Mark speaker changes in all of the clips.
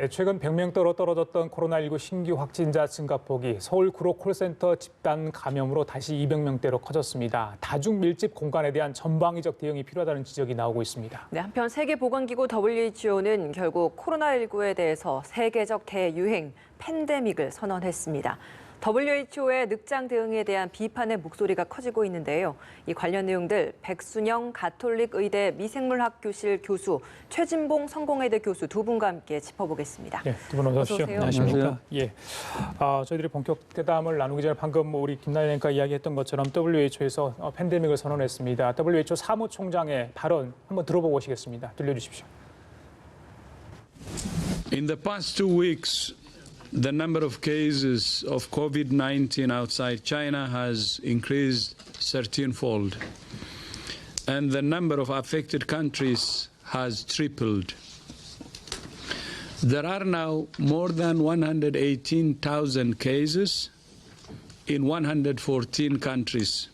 Speaker 1: 네, 최근 100명대로 떨어졌던 코로나19 신규 확진자 증가폭이 서울 구로 콜센터 집단 감염으로 다시 200명대로 커졌습니다. 다중 밀집 공간에 대한 전방위적 대응이 필요하다는 지적이 나오고 있습니다.
Speaker 2: 네, 한편 세계보건기구 WHO는 결국 코로나19에 대해서 세계적 대유행, 팬데믹을 선언했습니다. WHO의 늑장 대응에 대한 비판의 목소리가 커지고 있는데요. 이 관련 내용들 백순영 가톨릭 의대 미생물학 교실 교수, 최진봉 성공회대 교수 두 분과 함께 짚어보겠습니다.
Speaker 1: 네, 두 분 어서 오십시오. 안녕하십니까? 예, 저희들이 본격 대담을 나누기 전에 방금 우리 김나연 앵커가 이야기했던 것처럼 WHO에서 팬데믹을 선언했습니다. WHO 사무총장의 발언 한번 들어보고 오시겠습니다. 들려주십시오.
Speaker 3: In the past 2 weeks, the number of cases of COVID-19 outside China has increased 13-fold, and the number of affected countries has tripled. There are now more than 118,000 cases in 114 countries,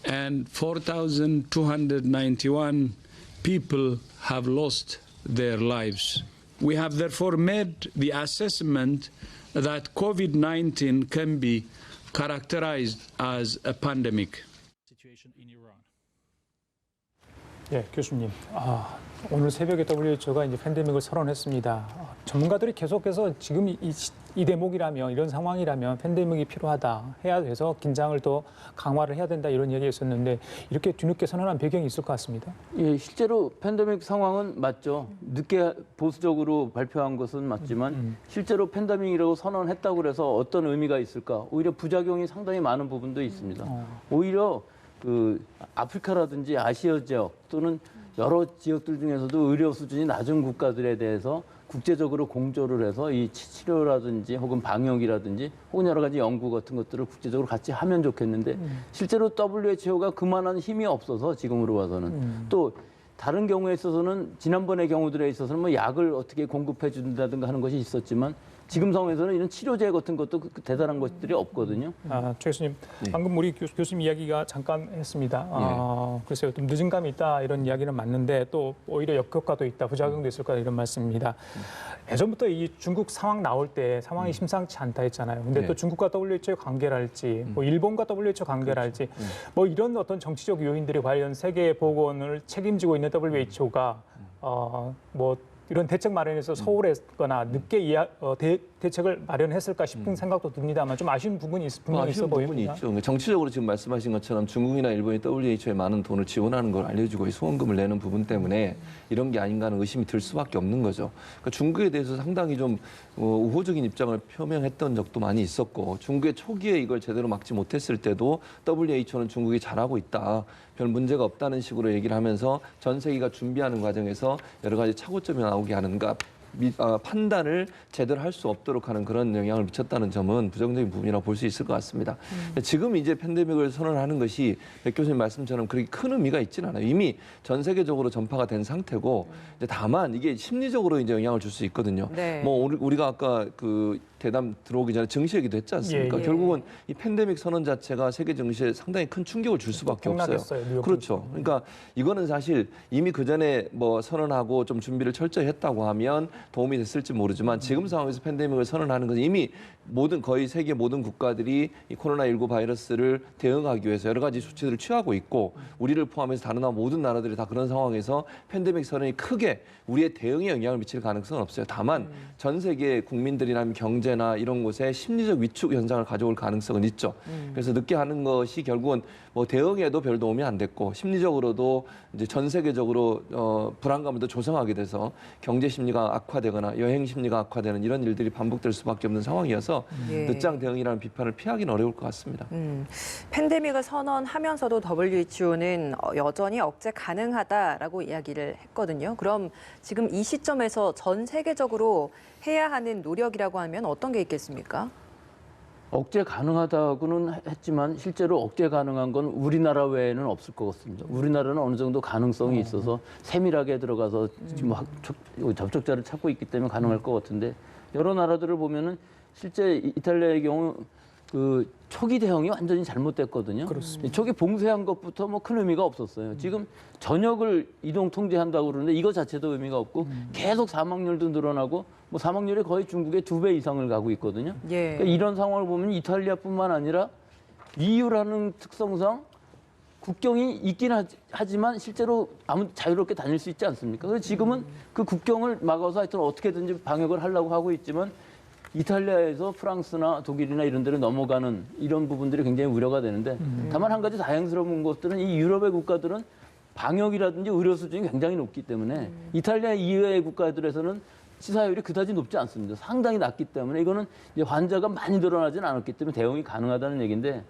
Speaker 3: and 4,291 people have lost their lives. We have therefore made the assessment that COVID-19 can be characterized as a pandemic.
Speaker 1: 예, 교수님. 오늘 새벽에 WHO가 이제 팬데믹을 선언했습니다. 전문가들이 계속해서 지금 이 대목이라면, 이런 상황이라면 팬데믹이 필요하다, 해야 돼서 긴장을 더 강화를 해야 된다, 이런 얘기가 있었는데 이렇게 뒤늦게 선언한 배경이 있을 것 같습니다.
Speaker 4: 예, 실제로 팬데믹 상황은 맞죠. 늦게 보수적으로 발표한 것은 맞지만 실제로 팬데믹이라고 선언했다고 해서 어떤 의미가 있을까? 오히려 부작용이 상당히 많은 부분도 있습니다. 오히려 그 아프리카라든지 아시아 지역 또는 여러 지역들 중에서도 의료 수준이 낮은 국가들에 대해서 국제적으로 공조를 해서 이 치료라든지 혹은 방역이라든지 혹은 여러 가지 연구 같은 것들을 국제적으로 같이 하면 좋겠는데 실제로 WHO가 그만한 힘이 없어서 지금으로 봐서는 또 다른 경우에 있어서는 지난번의 경우들에 있어서는 뭐 약을 어떻게 공급해 준다든가 하는 것이 있었지만 지금 상황에서는 이런 치료제 같은 것도 대단한 것들이 없거든요.
Speaker 1: 최 교수님, 방금 우리 교수님 이야기가 잠깐 했습니다. 글쎄요, 좀 늦은 감이 있다 이런 이야기는 맞는데 또 오히려 역효과도 있다, 부작용도 있을 거다 이런 말씀입니다. 예전부터 이 중국 상황 나올 때 상황이 심상치 않다 했잖아요. 근데 또 중국과 WHO의 관계를 할지, 뭐 일본과 WHO 관계를 할지, 뭐 이런 어떤 정치적 요인들이 과연 세계 보건을 책임지고 있는 WHO가 뭐 이런 대책 마련에서 소홀했거나 늦게 대책을 마련했을까 싶은 생각도 듭니다만 좀 아쉬운 부분이 분명히 있어 보입니다.
Speaker 5: 있죠. 정치적으로 지금 말씀하신 것처럼 중국이나 일본이 WHO에 많은 돈을 지원하는 걸 알려주고 후원금을 내는 부분 때문에 이런 게 아닌가 하는 의심이 들 수밖에 없는 거죠. 그러니까 중국에 대해서 상당히 좀 우호적인 입장을 표명했던 적도 많이 있었고 중국의 초기에 이걸 제대로 막지 못했을 때도 WHO는 중국이 잘하고 있다. 별 문제가 없다는 식으로 얘기를 하면서 전 세계가 준비하는 과정에서 여러 가지 착오점이 나오게 하는가 판단을 제대로 할 수 없도록 하는 그런 영향을 미쳤다는 점은 부정적인 부분이라고 볼 수 있을 것 같습니다. 지금 이제 팬데믹을 선언하는 것이 백 교수님 말씀처럼 그렇게 큰 의미가 있지는 않아요. 이미 전 세계적으로 전파가 된 상태고 이제 다만 이게 심리적으로 이제 영향을 줄 수 있거든요.
Speaker 2: 네.
Speaker 5: 뭐 우리가 아까 그 대담 들어오기 전에 증시 얘기도 했지 않습니까?
Speaker 1: 예.
Speaker 5: 결국은 이 팬데믹 선언 자체가 세계 증시에 상당히 큰 충격을 줄 수밖에 없어요. 그렇죠. 그러니까 이거는 사실 이미 그 전에 뭐 선언하고 좀 준비를 철저히 했다고 하면 도움이 됐을지 모르지만 지금 상황에서 팬데믹을 선언하는 것은 이미 거의 세계 모든 국가들이 이 코로나19 바이러스를 대응하기 위해서 여러 가지 조치들을 취하고 있고 우리를 포함해서 다른 모든 나라들이 다 그런 상황에서 팬데믹 선언이 크게 우리의 대응에 영향을 미칠 가능성은 없어요. 다만 전 세계 국민들이나 경제나 이런 곳에 심리적 위축 현상을 가져올 가능성은 있죠. 그래서 늦게 하는 것이 결국은 뭐 대응에도 별 도움이 안 됐고 심리적으로도 이제 전 세계적으로 불안감을 더 조성하게 돼서 경제 심리가 악화되거나 여행 심리가 악화되는 이런 일들이 반복될 수밖에 없는 상황이어서 늦장 대응이라는 비판을 피하기는 어려울 것 같습니다.
Speaker 2: 팬데믹을 선언하면서도 WHO는 여전히 억제 가능하다라고 이야기를 했거든요. 그럼 지금 이 시점에서 전 세계적으로 해야 하는 노력이라고 하면 어떤 게 있겠습니까?
Speaker 4: 억제 가능하다고는 했지만 실제로 억제 가능한 건 우리나라 외에는 없을 것 같습니다. 우리나라는 어느 정도 가능성이 있어서 세밀하게 들어가서 지금 접촉자를 찾고 있기 때문에 가능할 것 같은데 여러 나라들을 보면은 실제 이탈리아의 경우 그 초기 대응이 완전히 잘못됐거든요.
Speaker 1: 그렇습니다.
Speaker 4: 초기 봉쇄한 것부터 뭐 큰 의미가 없었어요. 지금 전역을 이동 통제한다고 그러는데 이거 자체도 의미가 없고 계속 사망률도 늘어나고 뭐 사망률이 거의 중국의 2배 이상을 가고 있거든요.
Speaker 2: 예.
Speaker 4: 그러니까 이런 상황을 보면 이탈리아뿐만 아니라 EU라는 특성상 국경이 있긴 하지만 실제로 아무 자유롭게 다닐 수 있지 않습니까? 그래서 지금은 그 국경을 막아서 하여튼 어떻게든지 방역을 하려고 하고 있지만 이탈리아에서 프랑스나 독일이나 이런 데로 넘어가는 이런 부분들이 굉장히 우려가 되는데 다만 한 가지 다행스러운 것들은 이 유럽의 국가들은 방역이라든지 의료 수준이 굉장히 높기 때문에 이탈리아 이외의 국가들에서는 치사율이 그다지 높지 않습니다. 상당히 낮기 때문에 이거는 이제 환자가 많이 늘어나지는 않았기 때문에 대응이 가능하다는 얘기인데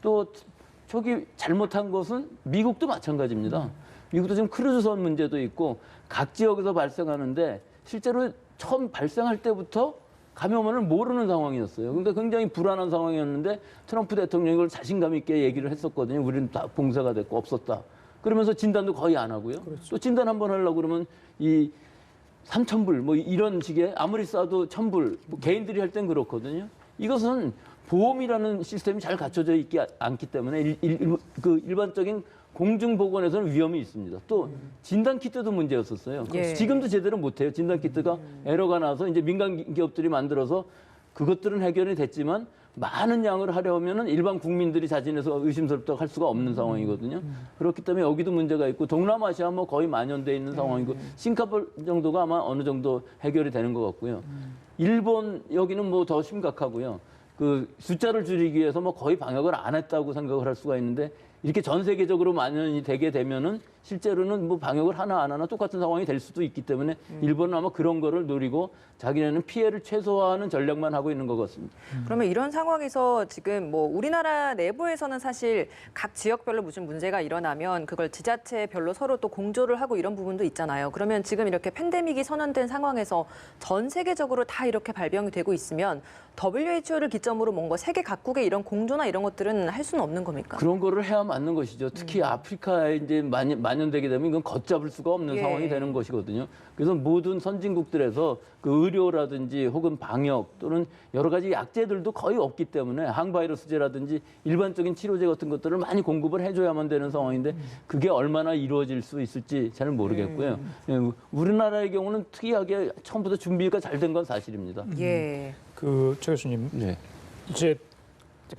Speaker 4: 또 초기 잘못한 것은 미국도 마찬가지입니다. 미국도 지금 크루즈선 문제도 있고 각 지역에서 발생하는데 실제로 처음 발생할 때부터 감염원을 모르는 상황이었어요. 그러니까 굉장히 불안한 상황이었는데 트럼프 대통령이 이걸 자신감 있게 얘기를 했었거든요. 우리는 다 봉쇄가 됐고 없었다. 그러면서 진단도 거의 안 하고요.
Speaker 1: 그렇죠.
Speaker 4: 또 진단 한번 하려고 그러면 이 3,000불 뭐 이런 식의 아무리 싸도 1,000불 뭐 개인들이 할 땐 그렇거든요. 이것은 보험이라는 시스템이 잘 갖춰져 있지 않기 때문에 그 일반적인 공중보건에서는 위험이 있습니다. 또 진단키트도 문제였었어요.
Speaker 2: 예.
Speaker 4: 지금도 제대로 못해요. 진단키트가 에러가 나서 이제 민간 기업들이 만들어서 그것들은 해결이 됐지만 많은 양을 하려면은 일반 국민들이 자진해서 의심스럽다고 할 수가 없는 상황이거든요. 그렇기 때문에 여기도 문제가 있고 동남아시아 뭐 거의 만연돼 있는 상황이고 싱가포르 정도가 아마 어느 정도 해결이 되는 것 같고요. 일본 여기는 뭐 더 심각하고요. 그 숫자를 줄이기 위해서 뭐 거의 방역을 안 했다고 생각을 할 수가 있는데 이렇게 전 세계적으로 만연이 되게 되면은 실제로는 뭐 방역을 하나 안 하나 똑같은 상황이 될 수도 있기 때문에 일본은 아마 그런 거를 노리고 자기네는 피해를 최소화하는 전략만 하고 있는 것 같습니다.
Speaker 2: 그러면 이런 상황에서 지금 뭐 우리나라 내부에서는 사실 각 지역별로 무슨 문제가 일어나면 그걸 지자체별로 서로 또 공조를 하고 이런 부분도 있잖아요. 그러면 지금 이렇게 팬데믹이 선언된 상황에서 전 세계적으로 다 이렇게 발병이 되고 있으면 WHO를 기점으로 뭔가 세계 각국의 이런 공조나 이런 것들은 할 수는 없는 겁니까?
Speaker 4: 그런 거를 해야 맞는 것이죠. 특히 아프리카에 이제 만연되게 되면 이건 걷잡을 수가 없는
Speaker 2: 예.
Speaker 4: 상황이 되는 것이거든요. 그래서 모든 선진국들에서 그 의료라든지 혹은 방역 또는 여러 가지 약제들도 거의 없기 때문에 항바이러스제라든지 일반적인 치료제 같은 것들을 많이 공급을 해줘야만 되는 상황인데 그게 얼마나 이루어질 수 있을지 잘 모르겠고요. 예, 우리나라의 경우는 특이하게 처음부터 준비가 잘 된 건 사실입니다.
Speaker 2: 예.
Speaker 1: 최 교수님,
Speaker 5: 네.
Speaker 1: 이제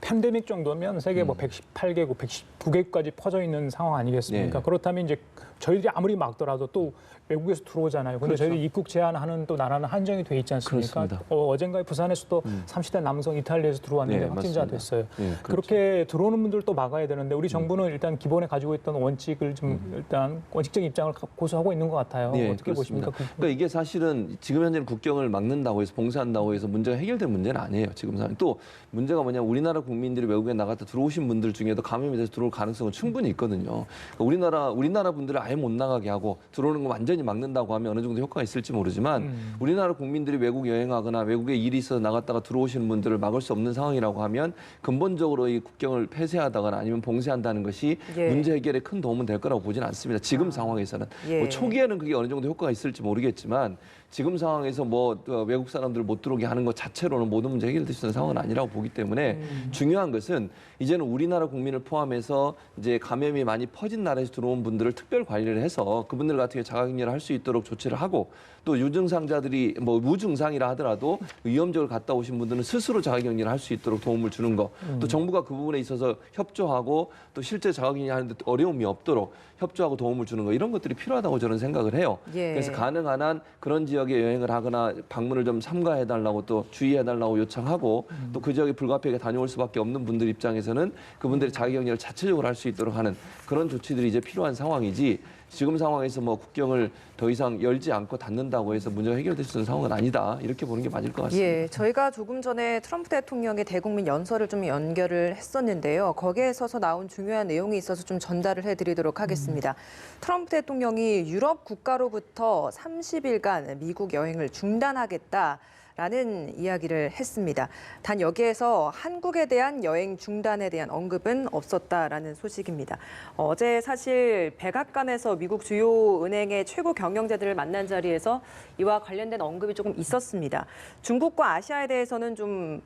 Speaker 1: 팬데믹 정도면 세계 뭐 118개국, 119개국까지 퍼져 있는 상황 아니겠습니까?
Speaker 5: 네.
Speaker 1: 그렇다면 이제 저희들이 아무리 막더라도 또 외국에서 들어오잖아요. 근데
Speaker 5: 그렇죠.
Speaker 1: 저희들이 입국 제한하는 또 나라는 한정이 돼 있지 않습니까?
Speaker 5: 그렇습니다.
Speaker 1: 어젠가 부산에서도 30대 남성 이탈리아에서 들어왔는데
Speaker 5: 네,
Speaker 1: 확진자
Speaker 5: 맞습니다.
Speaker 1: 됐어요.
Speaker 5: 네, 그렇죠.
Speaker 1: 그렇게 들어오는 분들도 막아야 되는데 우리 정부는 일단 기본에 가지고 있던 원칙을 좀 일단 원칙적인 입장을 고수하고 있는 것 같아요.
Speaker 5: 네,
Speaker 1: 어떻게
Speaker 5: 그렇습니다.
Speaker 1: 보십니까?
Speaker 5: 그러니까 이게 사실은 지금 현재는 국경을 막는다고 해서 봉쇄한다고 해서 문제가 해결된 문제는 아니에요. 지금 상황. 또 문제가 뭐냐면 우리나라 국민들이 외국에 나갔다 들어오신 분들 중에도 감염이 돼서 들어올 가능성은 충분히 있거든요. 그러니까 우리나라 분들을 아예 못 나가게 하고 들어오는 거 완전히 막는다고 하면 어느 정도 효과가 있을지 모르지만 우리나라 국민들이 외국 여행하거나 외국에 일이 있어서 나갔다가 들어오시는 분들을 막을 수 없는 상황이라고 하면 근본적으로 이 국경을 폐쇄하다거나 아니면 봉쇄한다는 것이
Speaker 2: 예.
Speaker 5: 문제 해결에 큰 도움은 될 거라고 보지는 않습니다. 지금 상황에서는.
Speaker 2: 예.
Speaker 5: 뭐 초기에는 그게 어느 정도 효과가 있을지 모르겠지만 지금 상황에서 뭐 외국 사람들을 못 들어오게 하는 것 자체로는 모든 문제 해결될 수 있는 상황은 아니라고 보기 때문에 중요한 것은 이제는 우리나라 국민을 포함해서 이제 감염이 많이 퍼진 나라에서 들어온 분들을 특별 관리를 해서 그분들 같은 경우에 자가격리를 할 수 있도록 조치를 하고 또 유증상자들이 뭐 무증상이라 하더라도 위험적으로 갔다 오신 분들은 스스로 자가격리를 할 수 있도록 도움을 주는 거. 또 정부가 그 부분에 있어서 협조하고 또 실제 자가격리 하는데 어려움이 없도록 협조하고 도움을 주는 거 이런 것들이 필요하다고 저는 생각을 해요.
Speaker 2: 예.
Speaker 5: 그래서 가능한 한 그런 지역에 여행을 하거나 방문을 좀 삼가해달라고 또 주의해달라고 요청하고 또 그 지역에 불가피하게 다녀올 수밖에 없는 분들 입장에서는 그분들이 자가격리를 자체적으로 할 수 있도록 하는 그런 조치들이 이제 필요한 상황이지 지금 상황에서 뭐 국경을 더 이상 열지 않고 닫는다고 해서 문제가 해결될 수 있는 상황은 아니다. 이렇게 보는 게 맞을 것 같습니다.
Speaker 2: 예, 저희가 조금 전에 트럼프 대통령의 대국민 연설을 좀 연결을 했었는데요. 거기에서 나온 중요한 내용이 있어서 좀 전달을 해드리도록 하겠습니다. 트럼프 대통령이 유럽 국가로부터 30일간 미국 여행을 중단하겠다. 라는 이야기를 했습니다. 단 여기에서 한국에 대한 여행 중단에 대한 언급은 없었다라는 소식입니다. 어제 사실 백악관에서 미국 주요 은행의 최고 경영자들을 만난 자리에서 이와 관련된 언급이 조금 있었습니다. 중국과 아시아에 대해서는 좀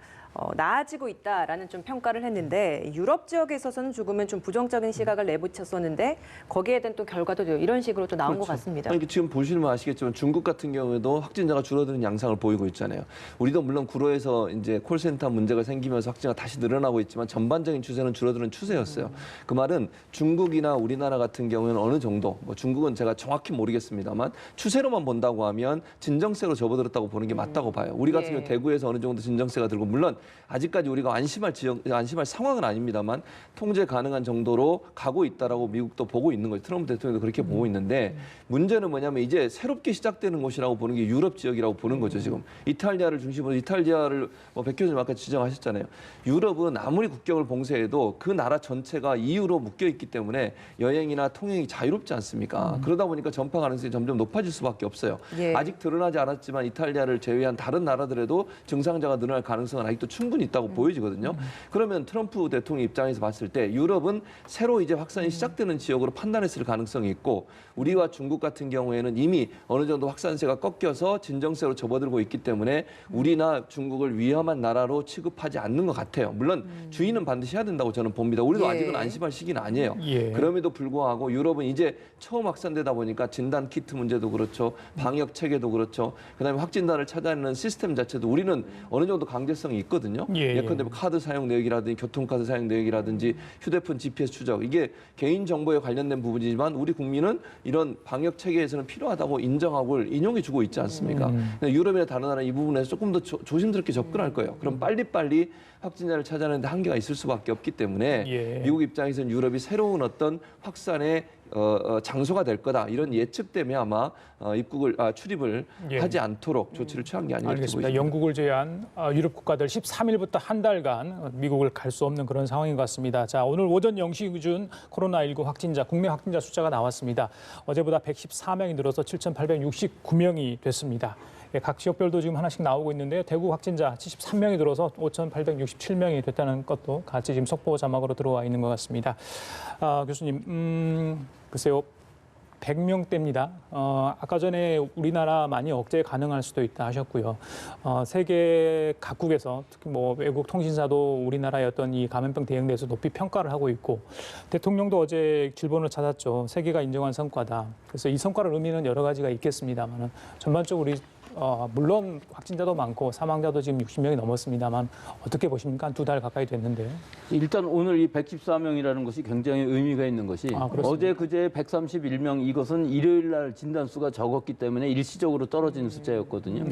Speaker 2: 나아지고 있다라는 좀 평가를 했는데 유럽 지역에 있어서는 조금은 좀 부정적인 시각을 내비쳤었는데 거기에 대한 또 결과도 이런 식으로 또 나온 것 같습니다.
Speaker 5: 아니, 지금 보시면 아시겠지만 중국 같은 경우에도 확진자가 줄어드는 양상을 보이고 있잖아요. 우리도 물론 구로에서 이제 콜센터 문제가 생기면서 확진자가 다시 늘어나고 있지만 전반적인 추세는 줄어드는 추세였어요. 그 말은 중국이나 우리나라 같은 경우에는 어느 정도, 뭐 중국은 제가 정확히 모르겠습니다만 추세로만 본다고 하면 진정세로 접어들었다고 보는 게 맞다고 봐요. 우리 같은 경우 대구에서 어느 정도 진정세가 들고 물론 아직까지 우리가 안심할 상황은 아닙니다만 통제 가능한 정도로 가고 있다라고 미국도 보고 있는 거예요. 트럼프 대통령도 그렇게 보고 있는데 문제는 뭐냐면 이제 새롭게 시작되는 곳이라고 보는 게 유럽 지역이라고 보는 거죠. 지금 이탈리아를 중심으로 이탈리아를 백 교수님 아까 지적하셨잖아요. 유럽은 아무리 국경을 봉쇄해도 그 나라 전체가 EU로 묶여 있기 때문에 여행이나 통행이 자유롭지 않습니까? 그러다 보니까 전파 가능성이 점점 높아질 수밖에 없어요. 아직 드러나지 않았지만 이탈리아를 제외한 다른 나라들에도 증상자가 늘어날 가능성은 아직도 충분히 있다고 보여지거든요. 그러면 트럼프 대통령 입장에서 봤을 때 유럽은 새로 이제 확산이 시작되는 지역으로 판단했을 가능성이 있고 우리와 중국 같은 경우에는 이미 어느 정도 확산세가 꺾여서 진정세로 접어들고 있기 때문에 우리나 중국을 위험한 나라로 취급하지 않는 것 같아요. 물론 주의는 반드시 해야 된다고 저는 봅니다. 우리도 아직은 안심할 시기는 아니에요. 그럼에도 불구하고 유럽은 이제 처음 확산되다 보니까 진단 키트 문제도 그렇죠. 방역 체계도 그렇죠. 그다음에 확진자를 찾아내는 시스템 자체도 우리는 어느 정도 강제성이 있거든요. 예컨대 카드 사용 내역이라든지 교통카드 사용 내역이라든지 휴대폰 GPS 추적 이게 개인 정보에 관련된 부분이지만 우리 국민은 이런 방역 체계에서는 필요하다고 인정하고 인용해주고 있지 않습니까? 유럽이나 다른 나라 이 부분에서 조금 더 조심스럽게 접근할 거예요. 그럼 빨리빨리 확진자를 찾아내는데 한계가 있을 수밖에 없기 때문에 미국 입장에서는 유럽이 새로운 어떤 확산의 장소가 될 거다 이런 예측 때문에 아마 출입을 하지 않도록 조치를 취한 게 아니겠습니까?
Speaker 1: 알겠습니다. 영국을 제외한 유럽 국가들 13일부터 한 달간 미국을 갈 수 없는 그런 상황인 것 같습니다. 자, 오늘 오전 0시 기준 코로나19 확진자, 국내 확진자 숫자가 나왔습니다. 어제보다 114명이 늘어서 7,869명이 됐습니다. 각 지역별도 지금 하나씩 나오고 있는데요. 대구 확진자 73명이 들어서 5,867명이 됐다는 것도 같이 지금 속보 자막으로 들어와 있는 것 같습니다. 교수님, 글쎄요. 100명대입니다. 아까 전에 우리나라만이 억제 가능할 수도 있다 하셨고요. 세계 각국에서 특히 뭐 외국 통신사도 우리나라의 어떤 이 감염병 대응에 대해서 높이 평가를 하고 있고 대통령도 어제 질본을 찾았죠. 세계가 인정한 성과다. 그래서 이 성과를 의미는 여러 가지가 있겠습니다만 전반적으로 물론 확진자도 많고 사망자도 지금 60명이 넘었습니다만 어떻게 보십니까? 한 2달 가까이 됐는데요.
Speaker 4: 일단 오늘 이 114명이라는 것이 굉장히 의미가 있는 것이 어제 그제 131명 이것은 일요일 날 진단수가 적었기 때문에 일시적으로 떨어지는 숫자였거든요.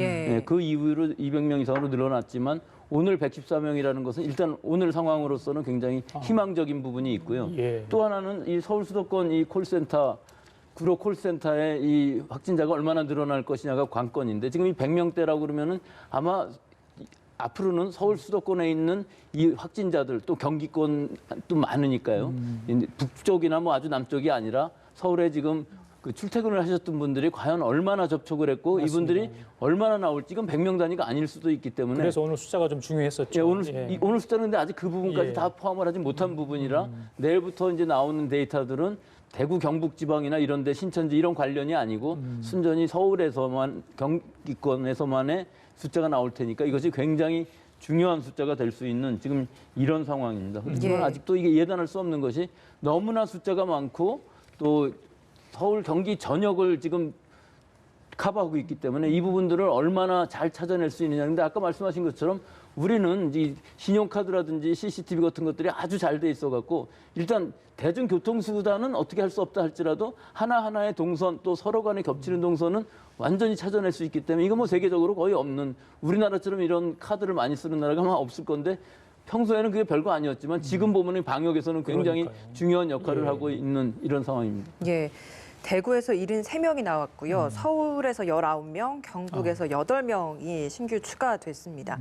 Speaker 4: 그 이후로 200명 이상으로 늘어났지만 오늘 114명이라는 것은 일단 오늘 상황으로서는 굉장히 희망적인 부분이 있고요. 또 하나는 이 서울 수도권 이 콜센터 구로 콜센터의 이 확진자가 얼마나 늘어날 것이냐가 관건인데 지금 이 100명대라고 그러면은 아마 앞으로는 서울 수도권에 있는 이 확진자들 또 경기권도 많으니까요. 북쪽이나 뭐 아주 남쪽이 아니라 서울에 지금 그 출퇴근을 하셨던 분들이 과연 얼마나 접촉을 했고 맞습니다. 이분들이 얼마나 나올지 이건 100명 단위가 아닐 수도 있기 때문에
Speaker 1: 그래서 오늘 숫자가 좀 중요했었죠.
Speaker 4: 오늘 숫자는 근데 아직 그 부분까지 다 포함을 하지 못한 부분이라 내일부터 이제 나오는 데이터들은 대구 경북 지방이나 이런 데 신천지 이런 관련이 아니고 순전히 서울에서만 경기권에서만의 숫자가 나올 테니까 이것이 굉장히 중요한 숫자가 될 수 있는 지금 이런 상황입니다. 하지만 아직도 이게 예단할 수 없는 것이 너무나 숫자가 많고 또 서울 경기 전역을 지금 커버하고 있기 때문에 이 부분들을 얼마나 잘 찾아낼 수 있느냐. 근데 아까 말씀하신 것처럼 우리는 이 신용카드라든지 CCTV 같은 것들이 아주 잘 돼 있어갖고 일단 대중교통수단은 어떻게 할 수 없다 할지라도 하나하나의 동선 또 서로 간에 겹치는 동선은 완전히 찾아낼 수 있기 때문에 이거 뭐 세계적으로 거의 없는 우리나라처럼 이런 카드를 많이 쓰는 나라가 아마 없을 건데 평소에는 그게 별거 아니었지만 지금 보면 방역에서는 굉장히
Speaker 1: 그러니까요.
Speaker 4: 중요한 역할을 하고 있는 이런 상황입니다.
Speaker 2: 대구에서 73명이 나왔고요. 서울에서 19명, 경북에서 8명이 신규 추가됐습니다.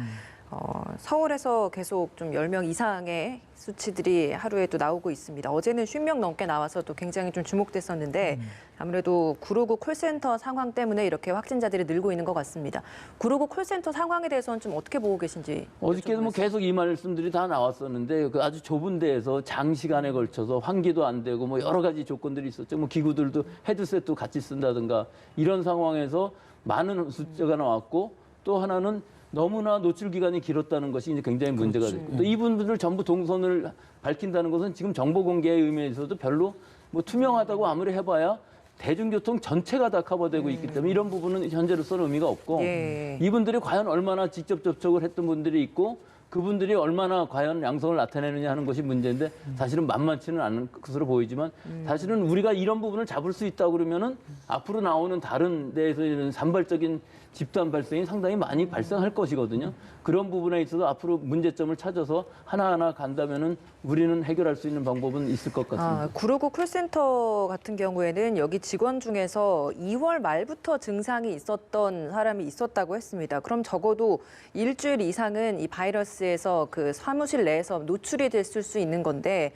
Speaker 2: 서울에서 계속 좀 10명 이상의 수치들이 하루에 또 나오고 있습니다. 어제는 50명 넘게 나와서 또 굉장히 좀 주목됐었는데 아무래도 969 콜센터 상황 때문에 이렇게 확진자들이 늘고 있는 것 같습니다. 969 콜센터 상황에 대해서는 좀 어떻게 보고 계신지.
Speaker 4: 어저께도 뭐 계속 이 말씀들이 다 나왔었는데 그 아주 좁은 데에서 장시간에 걸쳐서 환기도 안 되고 뭐 여러 가지 조건들이 있었죠. 뭐 기구들도 헤드셋도 같이 쓴다든가 이런 상황에서 많은 숫자가 나왔고 또 하나는 너무나 노출 기간이 길었다는 것이 이제 굉장히 문제가 됐고 또 이분들을 전부 동선을 밝힌다는 것은 지금 정보 공개의 의미에서도 별로 뭐 투명하다고 아무리 해봐야 대중교통 전체가 다 커버되고 있기 때문에 이런 부분은 현재로서는 의미가 없고
Speaker 2: 예.
Speaker 4: 이분들이 과연 얼마나 직접 접촉을 했던 분들이 있고 그분들이 얼마나 과연 양성을 나타내느냐 하는 것이 문제인데 사실은 만만치는 않은 것으로 보이지만 사실은 우리가 이런 부분을 잡을 수 있다고 그러면은 앞으로 나오는 다른 데에서 이런 산발적인 집단 발생이 상당히 많이 발생할 것이거든요. 그런 부분에 있어서 앞으로 문제점을 찾아서 하나하나 간다면은 우리는 해결할 수 있는 방법은 있을 것 같습니다.
Speaker 2: 959 콜센터 같은 경우에는 여기 직원 중에서 2월 말부터 증상이 있었던 사람이 있었다고 했습니다. 그럼 적어도 일주일 이상은 이 바이러스에서 그 사무실 내에서 노출이 됐을 수 있는 건데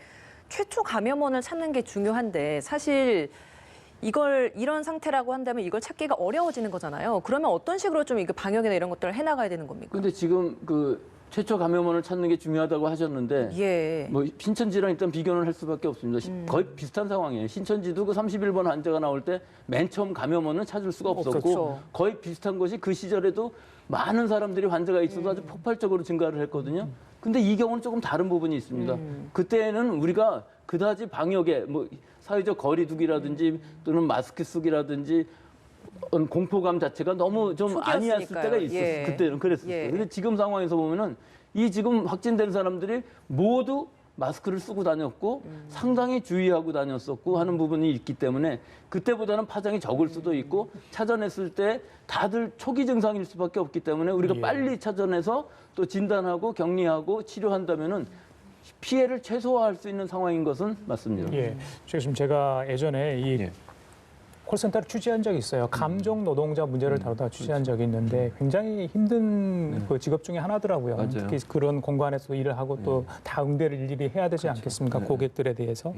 Speaker 2: 최초 감염원을 찾는 게 중요한데 사실 이런 상태라고 한다면 이걸 찾기가 어려워지는 거잖아요. 그러면 어떤 식으로 좀 이거 방역이나 이런 것들을 해나가야 되는 겁니까?
Speaker 4: 근데 지금 그 최초 감염원을 찾는 게 중요하다고 하셨는데
Speaker 2: 예.
Speaker 4: 뭐 신천지랑 일단 비교를 할 수밖에 없습니다. 거의 비슷한 상황이에요. 신천지도 그 31번 환자가 나올 때 맨 처음 감염원은 찾을 수가 없었고
Speaker 2: 없었죠.
Speaker 4: 거의 비슷한 것이 그 시절에도 많은 사람들이 환자가 있어서 아주 폭발적으로 증가를 했거든요. 근데 이 경우는 조금 다른 부분이 있습니다. 그때는 우리가 그다지 방역에 뭐 사회적 거리두기라든지 또는 마스크 쓰기라든지 공포감 자체가 너무 좀 아니었을 때가 있었어요.
Speaker 2: 예.
Speaker 4: 그때는 그랬었어요.
Speaker 2: 예.
Speaker 4: 근데 지금 상황에서 보면은 이 지금 확진된 사람들이 모두 마스크를 쓰고 다녔고 상당히 주의하고 다녔었고 하는 부분이 있기 때문에 그때보다는 파장이 적을 수도 있고 찾아냈을 때 다들 초기 증상일 수밖에 없기 때문에 우리가
Speaker 1: 예.
Speaker 4: 빨리 찾아내서 또 진단하고 격리하고 치료한다면은 피해를 최소화할 수 있는 상황인 것은 맞습니다.
Speaker 1: 예. 지금 제가 예전에 이
Speaker 5: 예.
Speaker 1: 콜센터를 취재한 적이 있어요. 감정 노동자 문제를 다루다 취재한 적이 있는데 굉장히 힘든 그 직업 중에 하나더라고요.
Speaker 5: 맞아요.
Speaker 1: 특히 그런 공간에서 일을 하고 또 다 응대를 일일이 해야 되지 않겠습니까? 고객들에 대해서.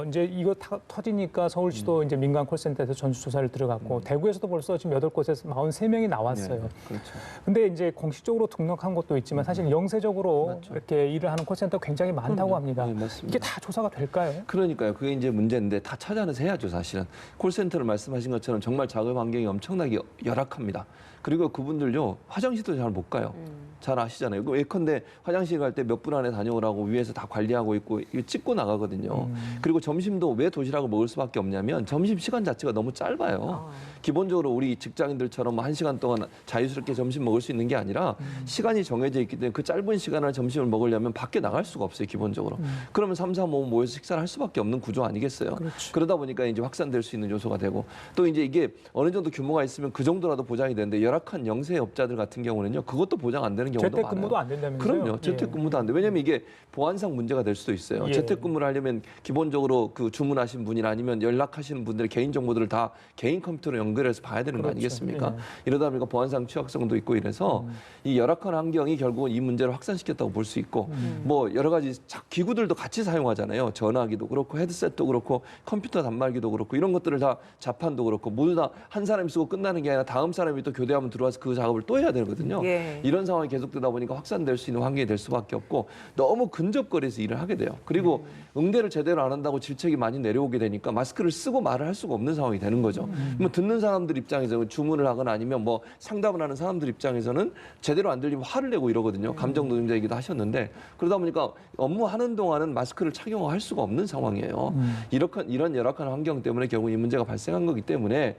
Speaker 1: 이제 이거 터지니까 서울시도 이제 민간 콜센터에서 전수조사를 들어갔고 대구에서도 벌써 지금 8곳에서 43명이 나왔어요.
Speaker 5: 그렇죠.
Speaker 1: 근데 이제 공식적으로 등록한 곳도 있지만 사실 영세적으로 이렇게 일을 하는 콜센터 굉장히 많다고 합니다.
Speaker 5: 네, 맞습니다.
Speaker 1: 이게 다 조사가 될까요?
Speaker 5: 그러니까요. 그게 이제 문제인데 다 찾아내서 해야죠, 사실은. 콜센터를 말씀하신 것처럼 정말 작업 환경이 엄청나게 열악합니다. 그리고 그분들요, 화장실도 잘 못 가요. 잘 아시잖아요. 예컨대 화장실 갈 때 몇 분 안에 다녀오라고 위에서 다 관리하고 있고 이거 찍고 나가거든요. 그리고 점심도 왜 도시락을 먹을 수밖에 없냐면 점심 시간 자체가 너무 짧아요. 기본적으로 우리 직장인들처럼 1시간 동안 자유스럽게 점심 먹을 수 있는 게 아니라 시간이 정해져 있기 때문에 그 짧은 시간을 점심을 먹으려면 밖에 나갈 수가 없어요, 기본적으로. 그러면 3, 4, 5 모여서 식사를 할 수밖에 없는 구조 아니겠어요?
Speaker 1: 그렇지.
Speaker 5: 그러다 보니까 이제 확산될 수 있는 요소가 되고 또 이제 이게 어느 정도 규모가 있으면 그 정도라도 보장이 되는데 열악한 영세업자들 같은 경우는요, 그것도 보장 안 되는 경우도 많아요.
Speaker 1: 재택근무도 안 된다면서요?
Speaker 5: 그럼요. 재택근무도 안 돼. 왜냐면 이게 보안상 문제가 될 수도 있어요.
Speaker 1: 예.
Speaker 5: 재택근무를 하려면 기본적으로 그 주문하신 분이나 아니면 연락하시는 분들의 개인 정보들을 다 개인 컴퓨터로 연결해서 봐야 되는 거
Speaker 1: 그렇죠.
Speaker 5: 아니겠습니까?
Speaker 1: 예.
Speaker 5: 이러다 보니까 보안상 취약성도 있고 이래서 이 열악한 환경이 결국은 이 문제를 확산시켰다고 볼 수 있고 뭐 여러 가지 기구들도 같이 사용하잖아요. 전화기도 그렇고 헤드셋도 그렇고 컴퓨터 단말기도 그렇고 이런 것들을 다 자판도 그렇고 모두 다 한 사람이 쓰고 끝나는 게 아니라 다음 사람이 또 교대하면 들어와서 그 작업을 또 해야 되거든요.
Speaker 2: 예.
Speaker 5: 이런 상황이 계속되다 보니까 확산될 수 있는 환경이 될 수밖에 없고 너무 근접거리에서 일을 하게 돼요. 그리고 응대를 제대로 안 한다고 질책이 많이 내려오게 되니까 마스크를 쓰고 말을 할 수가 없는 상황이 되는 거죠. 뭐 듣는 사람들 입장에서 주문을 하거나 아니면 뭐 상담을 하는 사람들 입장에서는 제대로 안 들리면 화를 내고 이러거든요. 감정 노동자이기도 하셨는데 그러다 보니까 업무하는 동안은 마스크를 착용할 수가 없는 상황이에요. 이런 열악한 환경 때문에 결국 이 문제가 발생한 거기 때문에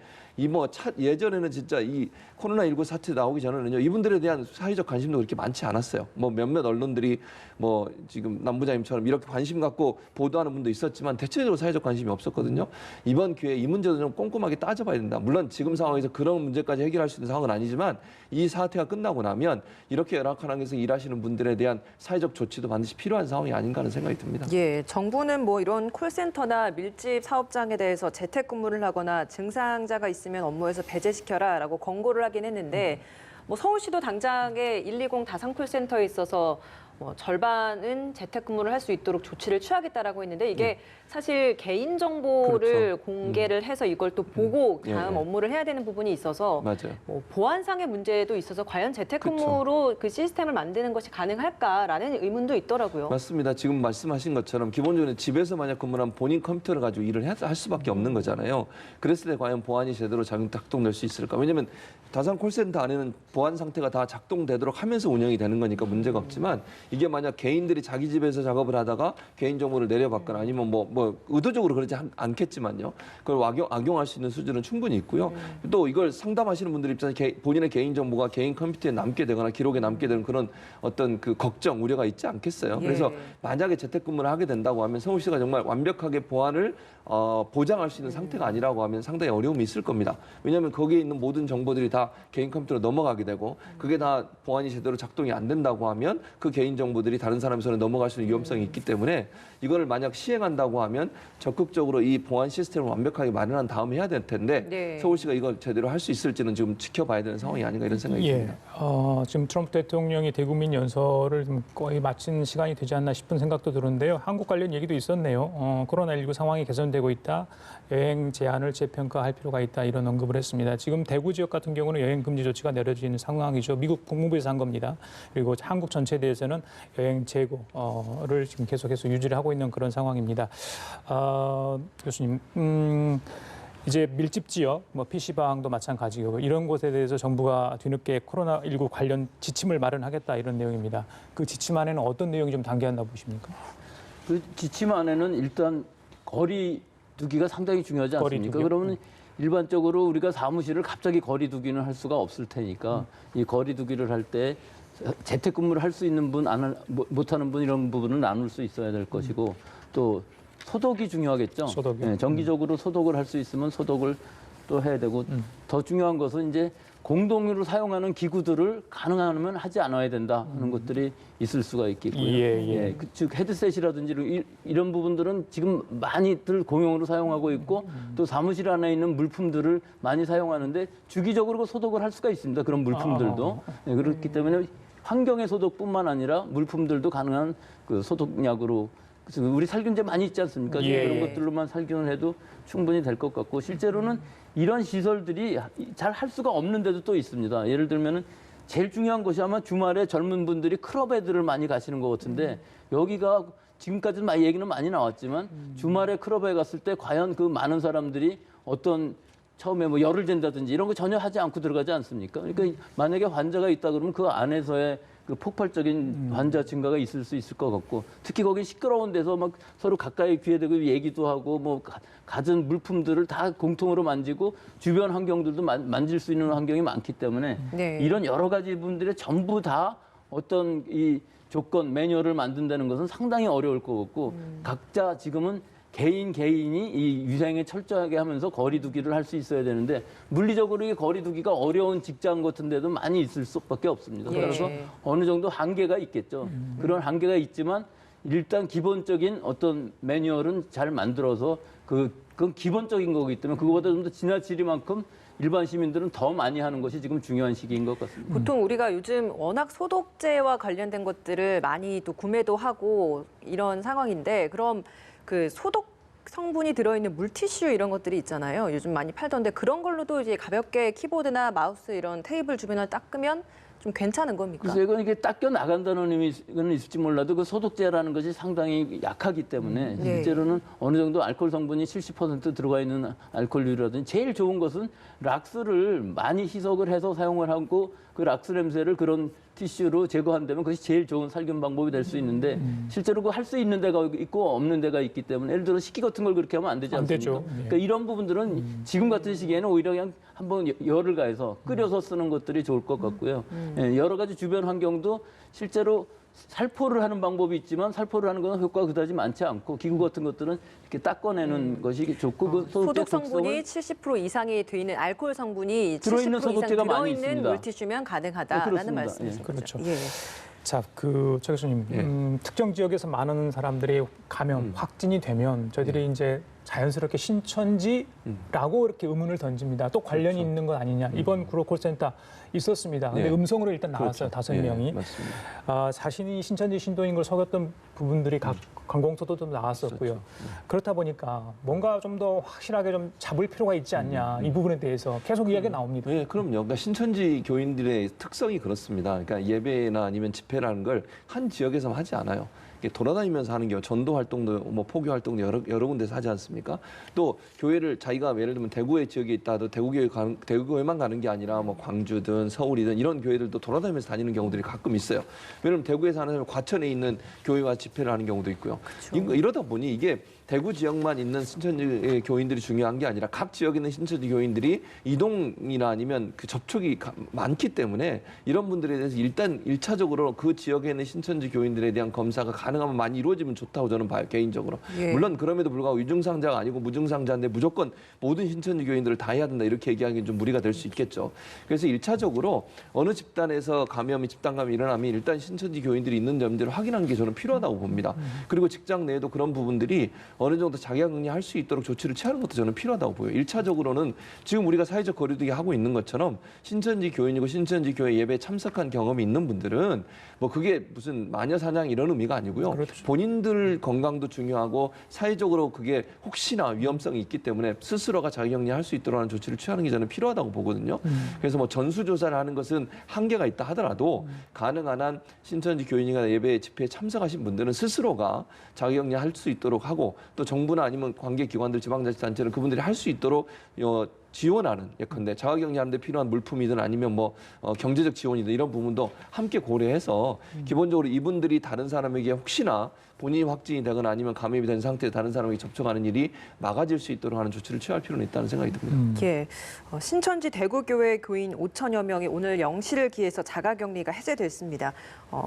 Speaker 5: 예전에는 진짜 이 코로나19 사태 나오기 전에는요, 이분들에 대한 사회적 관심도 그렇게 많지 않았어요. 뭐 몇몇 언론들이 뭐 지금 남부장님처럼 이렇게 관심 갖고 보도하는 분도 있었지만 대체적으로 사회적 관심이 없었거든요. 이번 기회에 이 문제도 좀 꼼꼼하게 따져봐야 된다. 물론 지금 상황에서 그런 문제까지 해결할 수 있는 상황은 아니지만 이 사태가 끝나고 나면 이렇게 열악한 환경에서 일하시는 분들에 대한 사회적 조치도 반드시 필요한 상황이 아닌가 하는 생각이 듭니다.
Speaker 2: 예, 정부는 뭐 이런 콜센터나 밀집 사업장에 대해서 재택근무를 하거나 증상자가 있으면 업무에서 배제시켜라라고 권고를 하긴 했는데 뭐 서울시도 당장에 120 다산 콜센터에 있어서 뭐 절반은 재택근무를 할 수 있도록 조치를 취하겠다라고 했는데 이게 사실 개인 정보를
Speaker 5: 그렇죠.
Speaker 2: 공개를 해서 이걸 또 보고
Speaker 5: 예,
Speaker 2: 다음
Speaker 5: 예.
Speaker 2: 업무를 해야 되는 부분이 있어서
Speaker 5: 맞아요.
Speaker 2: 뭐 보안상의 문제도 있어서 과연 재택근무로 그 시스템을 만드는 것이 가능할까라는 의문도 있더라고요.
Speaker 5: 맞습니다. 지금 말씀하신 것처럼 기본적으로 집에서 만약 근무하면 본인 컴퓨터를 가지고 일을 할 수밖에 없는 거잖아요. 그랬을 때 과연 보안이 제대로 작동될 수 있을까? 왜냐하면 다산 콜센터 안에는 보안 상태가 다 작동되도록 하면서 운영이 되는 거니까 문제가 없지만 이게 만약 개인들이 자기 집에서 작업을 하다가 개인 정보를 내려받거나 아니면 뭐 의도적으로 그러지 않겠지만요. 그걸 악용할 수 있는 수준은 충분히 있고요. 또 이걸 상담하시는 분들 입장에서 본인의 개인 정보가 개인 컴퓨터에 남게 되거나 기록에 남게 되는 그런 어떤 그 걱정, 우려가 있지 않겠어요. 그래서 만약에 재택근무를 하게 된다고 하면 서울시가 정말 완벽하게 보안을 보장할 수 있는 상태가 아니라고 하면 상당히 어려움이 있을 겁니다. 왜냐하면 거기에 있는 모든 정보들이 다 개인 컴퓨터로 넘어가게 되고 그게 다 보안이 제대로 작동이 안 된다고 하면 그 개인 정보들이 다른 사람의 손에 넘어갈 수 있는 위험성이 있기 때문에 이거를 만약 시행한다고 하면 적극적으로 이 보안 시스템을 완벽하게 마련한 다음에 해야 될 텐데 서울시가 이걸 제대로 할 수 있을지는 지금 지켜봐야 되는 상황이 아닌가 이런 생각이 듭니다.
Speaker 1: 지금 트럼프 대통령이 대국민 연설을 좀 거의 마친 시간이 되지 않나 싶은 생각도 드는데요. 한국 관련 얘기도 있었네요. 코로나19 상황이 개선되고 있다. 여행 제한을 재평가할 필요가 있다. 이런 언급을 했습니다. 지금 대구 지역 같은 경우는 여행 금지 조치가 내려지는 상황이죠. 미국 국무부에서 한 겁니다. 그리고 한국 전체에 대해서는 여행 재고를 지금 계속해서 유지를 하고 있는 그런 상황입니다. 교수님, 이제 밀집 지역, 뭐 PC방도 마찬가지고 이런 곳에 대해서 정부가 뒤늦게 코로나19 관련 지침을 마련하겠다 이런 내용입니다. 그 지침 안에는 어떤 내용이 좀 담겨있나 보십니까?
Speaker 4: 그 지침 안에는 일단 거리 두기가 상당히 중요하지 않습니까? 그러면 일반적으로 우리가 사무실을 갑자기 거리 두기는 할 수가 없을 테니까 이 거리 두기를 할 때 재택근무를 할 수 있는 분, 못하는 분 이런 부분을 나눌 수 있어야 될 것이고 또 소독이 중요하겠죠.
Speaker 1: 소독이요?
Speaker 4: 네, 정기적으로 소독을 할 수 있으면 소독을 또 해야 되고 더 중요한 것은 이제 공동으로 사용하는 기구들을 가능하면 하지 않아야 된다 하는 것들이 있을 수가 있겠고요. 즉 헤드셋이라든지 이런 부분들은 지금 많이들 공용으로 사용하고 있고 또 사무실 안에 있는 물품들을 많이 사용하는데 주기적으로 소독을 할 수가 있습니다. 그런 물품들도. 네, 그렇기 때문에 환경의 소독뿐만 아니라 물품들도 가능한 그 소독약으로 우리 살균제 많이 있지 않습니까? 그런 것들로만 살균을 해도 충분히 될 것 같고 실제로는 이런 시설들이 잘 할 수가 없는 데도 또 있습니다. 예를 들면은 제일 중요한 것이 아마 주말에 젊은 분들이 클럽에들을 많이 가시는 것 같은데 여기가 지금까지는 많이 얘기는 많이 나왔지만 주말에 클럽에 갔을 때 과연 그 많은 사람들이 어떤 처음에 뭐 열을 잰다든지 이런 거 전혀 하지 않고 들어가지 않습니까? 그러니까 만약에 환자가 있다 그러면 그 안에서의 그 폭발적인 환자 증가가 있을 수 있을 것 같고 특히 거기 시끄러운 데서 막 서로 가까이 귀에 대고 얘기도 하고 뭐 갖은 물품들을 다 공통으로 만지고 주변 환경들도 만질 수 있는 환경이 많기 때문에 이런 여러 가지 분들의 전부 다 어떤 이 조건 매뉴얼을 만든다는 것은 상당히 어려울 것 같고 각자 지금은 개인이 이 위생에 철저하게 하면서 거리 두기를 할 수 있어야 되는데 물리적으로 이 거리 두기가 어려운 직장 같은 데도 많이 있을 수밖에 없습니다. 그래서 어느 정도 한계가 있겠죠. 그런 한계가 있지만 일단 기본적인 어떤 매뉴얼은 잘 만들어서 그건 기본적인 거기 때문에 그거보다 좀 더 지나치리만큼 일반 시민들은 더 많이 하는 것이 지금 중요한 시기인 것 같습니다.
Speaker 2: 보통 우리가 요즘 워낙 소독제와 관련된 것들을 많이 또 구매도 하고 이런 상황인데 그럼 그 소독 성분이 들어있는 물티슈 이런 것들이 있잖아요. 요즘 많이 팔던데 그런 걸로도 이제 가볍게 키보드나 마우스 이런 테이블 주변을 닦으면 좀 괜찮은 겁니까?
Speaker 4: 글쎄요, 이건 이게 닦여 나간다는 의미는 있을지 몰라도 그 소독제라는 것이 상당히 약하기 때문에 실제로는 어느 정도 알코올 성분이 70% 들어가 있는 알코올류라든지 제일 좋은 것은 락스를 많이 희석을 해서 사용을 하고 그 락스 냄새를 그런 티슈로 제거한다면 그것이 제일 좋은 살균 방법이 될 수 있는데 실제로 그 할 수 있는 데가 있고 없는 데가 있기 때문에 예를 들어 식기 같은 걸 그렇게 하면 안 되지 않습니까? 그러니까 이런 부분들은 지금 같은 시기에는 오히려 그냥 한번 열을 가해서 끓여서 쓰는 것들이 좋을 것 같고요. 여러 가지 주변 환경도 실제로 살포를 하는 방법이 있지만 살포를 하는 건 효과가 그다지 많지 않고 기구 같은 것들은 이렇게 닦아내는 것이 좋고 그
Speaker 2: 소독 성분이 70% 이상이 돼 있는 알코올 성분이
Speaker 4: 들어있는
Speaker 2: 70%
Speaker 4: 소독제가
Speaker 2: 이상
Speaker 4: 많이
Speaker 2: 들어있는
Speaker 4: 있습니다.
Speaker 2: 물티슈면 가능하다라는
Speaker 4: 그렇습니다.
Speaker 2: 말씀이신 거죠.
Speaker 1: 그렇죠. 자, 차 교수님, 특정 지역에서 많은 사람들이 감염, 확진이 되면 저희들이 이제 자연스럽게 신천지라고 이렇게 의문을 던집니다. 또 관련이 있는 건 아니냐. 이번 구로 콜센터 있었습니다. 근데
Speaker 5: 네.
Speaker 1: 음성으로 일단 나왔어요.
Speaker 5: 그렇죠.
Speaker 1: 5명이.
Speaker 5: 예, 맞습니다.
Speaker 1: 자신이 신천지 신도인 걸 속였던 부분들이 각 관공서도 좀 나왔었고요.
Speaker 5: 그렇죠.
Speaker 1: 그렇다 보니까 뭔가 좀 더 확실하게 좀 잡을 필요가 있지 않냐. 이 부분에 대해서 계속 이야기가 나옵니다.
Speaker 5: 네, 그럼요. 그러니까 신천지 교인들의 특성이 그렇습니다. 그러니까 예배나 아니면 집회라는 걸 한 지역에서만 하지 않아요. 이게 돌아다니면서 하는 경우 전도 활동도 뭐 포교 활동도 여러 군데서 하지 않습니까? 또 교회를 자기가 예를 들면 대구의 지역에 있다 하도 대구교회만 가는 게 아니라 뭐 광주든 서울이든 이런 교회들도 돌아다니면서 다니는 경우들이 가끔 있어요. 왜냐하면 대구에서 하는 사람이 과천에 있는 교회와 집회를 하는 경우도 있고요. 이러다 보니 이게 대구 지역만 있는 신천지 교인들이 중요한 게 아니라 각 지역에 있는 신천지 교인들이 이동이나 아니면 그 접촉이 많기 때문에 이런 분들에 대해서 일단 1차적으로 그 지역에 있는 신천지 교인들에 대한 검사가 가능하면 많이 이루어지면 좋다고 저는 봐요, 개인적으로.
Speaker 2: 예.
Speaker 5: 물론 그럼에도 불구하고 유증상자가 아니고 무증상자인데 무조건 모든 신천지 교인들을 다 해야 된다 이렇게 얘기하기는 좀 무리가 될 수 있겠죠. 그래서 1차적으로 어느 집단에서 집단감이 일어나면 일단 신천지 교인들이 있는 점들을 확인하는 게 저는 필요하다고 봅니다. 그리고 직장 내에도 그런 부분들이 어느 정도 자가격리할 수 있도록 조치를 취하는 것도 저는 필요하다고 보여요. 1차적으로는 지금 우리가 사회적 거리두기 하고 있는 것처럼 신천지 교인이고 신천지 교회 예배에 참석한 경험이 있는 분들은 뭐 그게 무슨 마녀사냥 이런 의미가 아니고요.
Speaker 1: 그렇죠.
Speaker 5: 본인들 건강도 중요하고 사회적으로 그게 혹시나 위험성이 있기 때문에 스스로가 자가격리할 수 있도록 하는 조치를 취하는 게 저는 필요하다고 보거든요. 그래서 뭐 전수조사를 하는 것은 한계가 있다 하더라도 가능한 한 신천지 교인이나 예배 집회에 참석하신 분들은 스스로가 자가격리할 수 있도록 하고 또 정부나 아니면 관계기관들 지방자치단체는 그분들이 할 수 있도록 지원하는 예컨대 자가격리하는 데 필요한 물품이든 아니면 뭐 경제적 지원이든 이런 부분도 함께 고려해서 기본적으로 이분들이 다른 사람에게 혹시나 본인이 확진이 되거나 아니면 감염이 된 상태에 다른 사람에게 접촉하는 일이 막아질 수 있도록 하는 조치를 취할 필요는 있다는 생각이 듭니다.
Speaker 2: 예, 신천지 대구교회 교인 5천여 명이 오늘 0시를 기해서 자가격리가 해제됐습니다.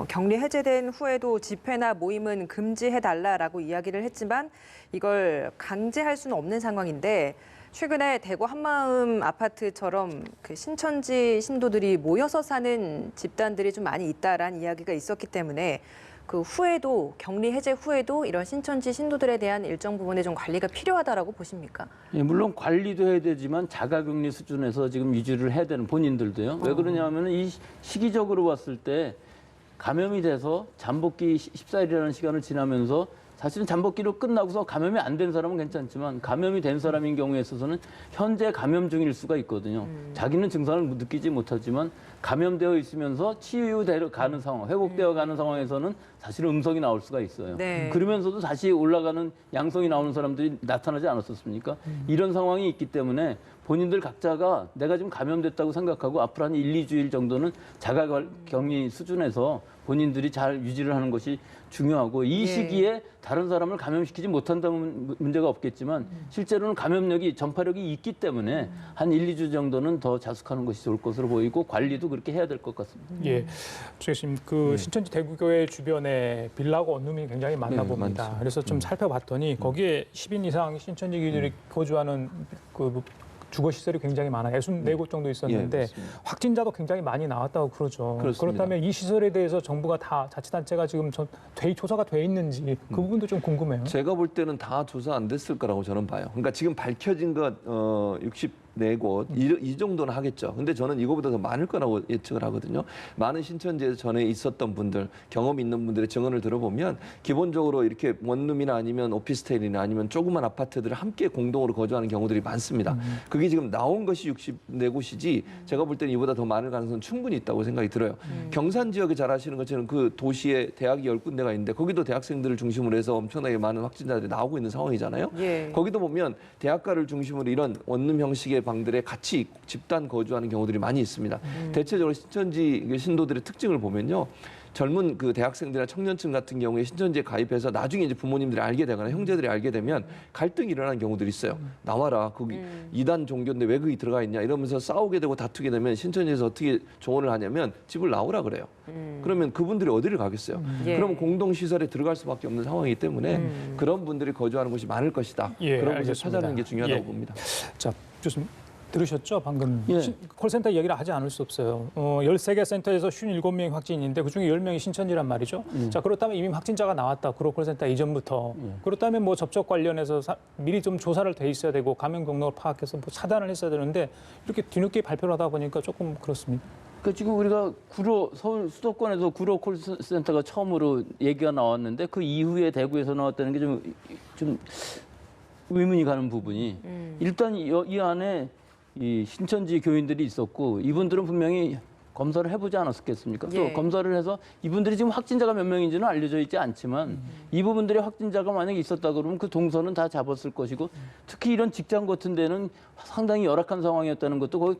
Speaker 2: 격리 해제된 후에도 집회나 모임은 금지해달라라고 이야기를 했지만 이걸 강제할 수는 없는 상황인데 최근에 대구 한마음 아파트처럼 그 신천지 신도들이 모여서 사는 집단들이 좀 많이 있다라는 이야기가 있었기 때문에 그 후에도 격리 해제 후에도 이런 신천지 신도들에 대한 일정 부분에 좀 관리가 필요하다라고 보십니까?
Speaker 4: 예, 물론 관리도 해야 되지만 자가격리 수준에서 지금 유지를 해야 되는 본인들도요. 왜 그러냐면 이 시기적으로 봤을 때 감염이 돼서 잠복기 14일이라는 시간을 지나면서 사실은 잠복기로 끝나고서 감염이 안 된 사람은 괜찮지만 감염이 된 사람인 경우에 있어서는 현재 감염 중일 수가 있거든요. 자기는 증상을 느끼지 못하지만 감염되어 있으면서 치유되어 가는 상황, 회복되어 가는 상황에서는 사실 음성이 나올 수가 있어요.
Speaker 2: 네.
Speaker 4: 그러면서도 다시 올라가는 양성이 나오는 사람들이 나타나지 않았었습니까? 이런 상황이 있기 때문에 본인들 각자가 내가 지금 감염됐다고 생각하고 앞으로 한 1, 2주일 정도는 자가격리 수준에서 본인들이 잘 유지를 하는 것이 중요하고 이 시기에 다른 사람을 감염시키지 못한다는 문제가 없겠지만 실제로는 감염력이 전파력이 있기 때문에 한 1, 2주 정도는 더 자숙하는 것이 좋을 것으로 보이고 관리도 그렇게 해야 될 것 같습니다.
Speaker 1: 예, 주교님 그 신천지 대구교회 주변에 빌라고 원룸이 굉장히 많나
Speaker 5: 네,
Speaker 1: 봅니다.
Speaker 5: 많죠.
Speaker 1: 그래서 좀 살펴봤더니 거기에 10인 이상 신천지 교인들이 거주하는 그 주거 시설이 굉장히 많아요. 64곳 정도 있었는데
Speaker 5: 맞습니다.
Speaker 1: 확진자도 굉장히 많이 나왔다고 그러죠.
Speaker 5: 그렇습니다.
Speaker 1: 그렇다면 이 시설에 대해서 정부가 다 자치단체가 지금 조사가 돼 있는지 그 부분도 좀 궁금해요.
Speaker 5: 제가 볼 때는 다 조사 안 됐을 거라고 저는 봐요. 그러니까 지금 밝혀진 것 64곳 이 정도는 하겠죠. 근데 저는 이거보다 더 많을 거라고 예측을 하거든요. 많은 신천지에서 전에 있었던 분들, 경험 있는 분들의 증언을 들어보면 기본적으로 이렇게 원룸이나 아니면 오피스텔이나 아니면 조그만 아파트들을 함께 공동으로 거주하는 경우들이 많습니다. 그게 지금 나온 것이 64곳이지 제가 볼 때는 이보다 더 많을 가능성은 충분히 있다고 생각이 들어요. 경산 지역에 잘 아시는 것처럼 그 도시에 대학이 10군데가 있는데 거기도 대학생들을 중심으로 해서 엄청나게 많은 확진자들이 나오고 있는 상황이잖아요.
Speaker 2: 예.
Speaker 5: 거기도 보면 대학가를 중심으로 이런 원룸 형식의 방들에 같이 집단 거주하는 경우들이 많이 있습니다. 대체적으로 신천지 신도들의 특징을 보면요. 젊은 그 대학생들이나 청년층 같은 경우에 신천지에 가입해서 나중에 이제 부모님들이 알게 되거나 형제들이 알게 되면 갈등이 일어나는 경우들이 있어요. 나와라. 거기 이단 종교인데 왜 거기 들어가 있냐 이러면서 싸우게 되고 다투게 되면 신천지에서 어떻게 조언을 하냐면 집을 나오라 그래요. 그러면 그분들이 어디를 가겠어요?
Speaker 2: 예.
Speaker 5: 그럼 공동시설에 들어갈 수밖에 없는 상황이기 때문에 그런 분들이 거주하는 곳이 많을 것이다.
Speaker 1: 예,
Speaker 5: 그런 곳을
Speaker 1: 알겠습니다.
Speaker 5: 찾아내는 게 중요하다고
Speaker 1: 예.
Speaker 5: 봅니다.
Speaker 1: 자, 교수님. 들으셨죠? 방금
Speaker 4: 예.
Speaker 1: 콜센터 이야기를 하지 않을 수 없어요. 13개 센터에서 57명이 확진인데 그중에 10명이 신천지란 말이죠. 자, 그렇다면 이미 확진자가 나왔다. 구로 콜센터 이전부터. 그렇다면 뭐 접촉 관련해서 미리 좀 조사를 돼 있어야 되고 감염 경로를 파악해서 뭐 차단을 했어야 되는데 이렇게 뒤늦게 발표를 하다 보니까 조금 그렇습니다.
Speaker 4: 그 지금 우리가 서울 수도권에서 구로 콜센터가 처음으로 얘기가 나왔는데 그 이후에 대구에서 나왔다는 게 좀 의문이 가는 부분이 일단 이 안에 이 신천지 교인들이 있었고 이분들은 분명히 검사를 해보지 않았겠습니까?
Speaker 2: 예.
Speaker 4: 또 검사를 해서 이분들이 지금 확진자가 몇 명인지는 알려져 있지 않지만 이 부분들의 확진자가 만약에 있었다 그러면 그 동선은 다 잡았을 것이고 특히 이런 직장 같은 데는 상당히 열악한 상황이었다는 것도 거기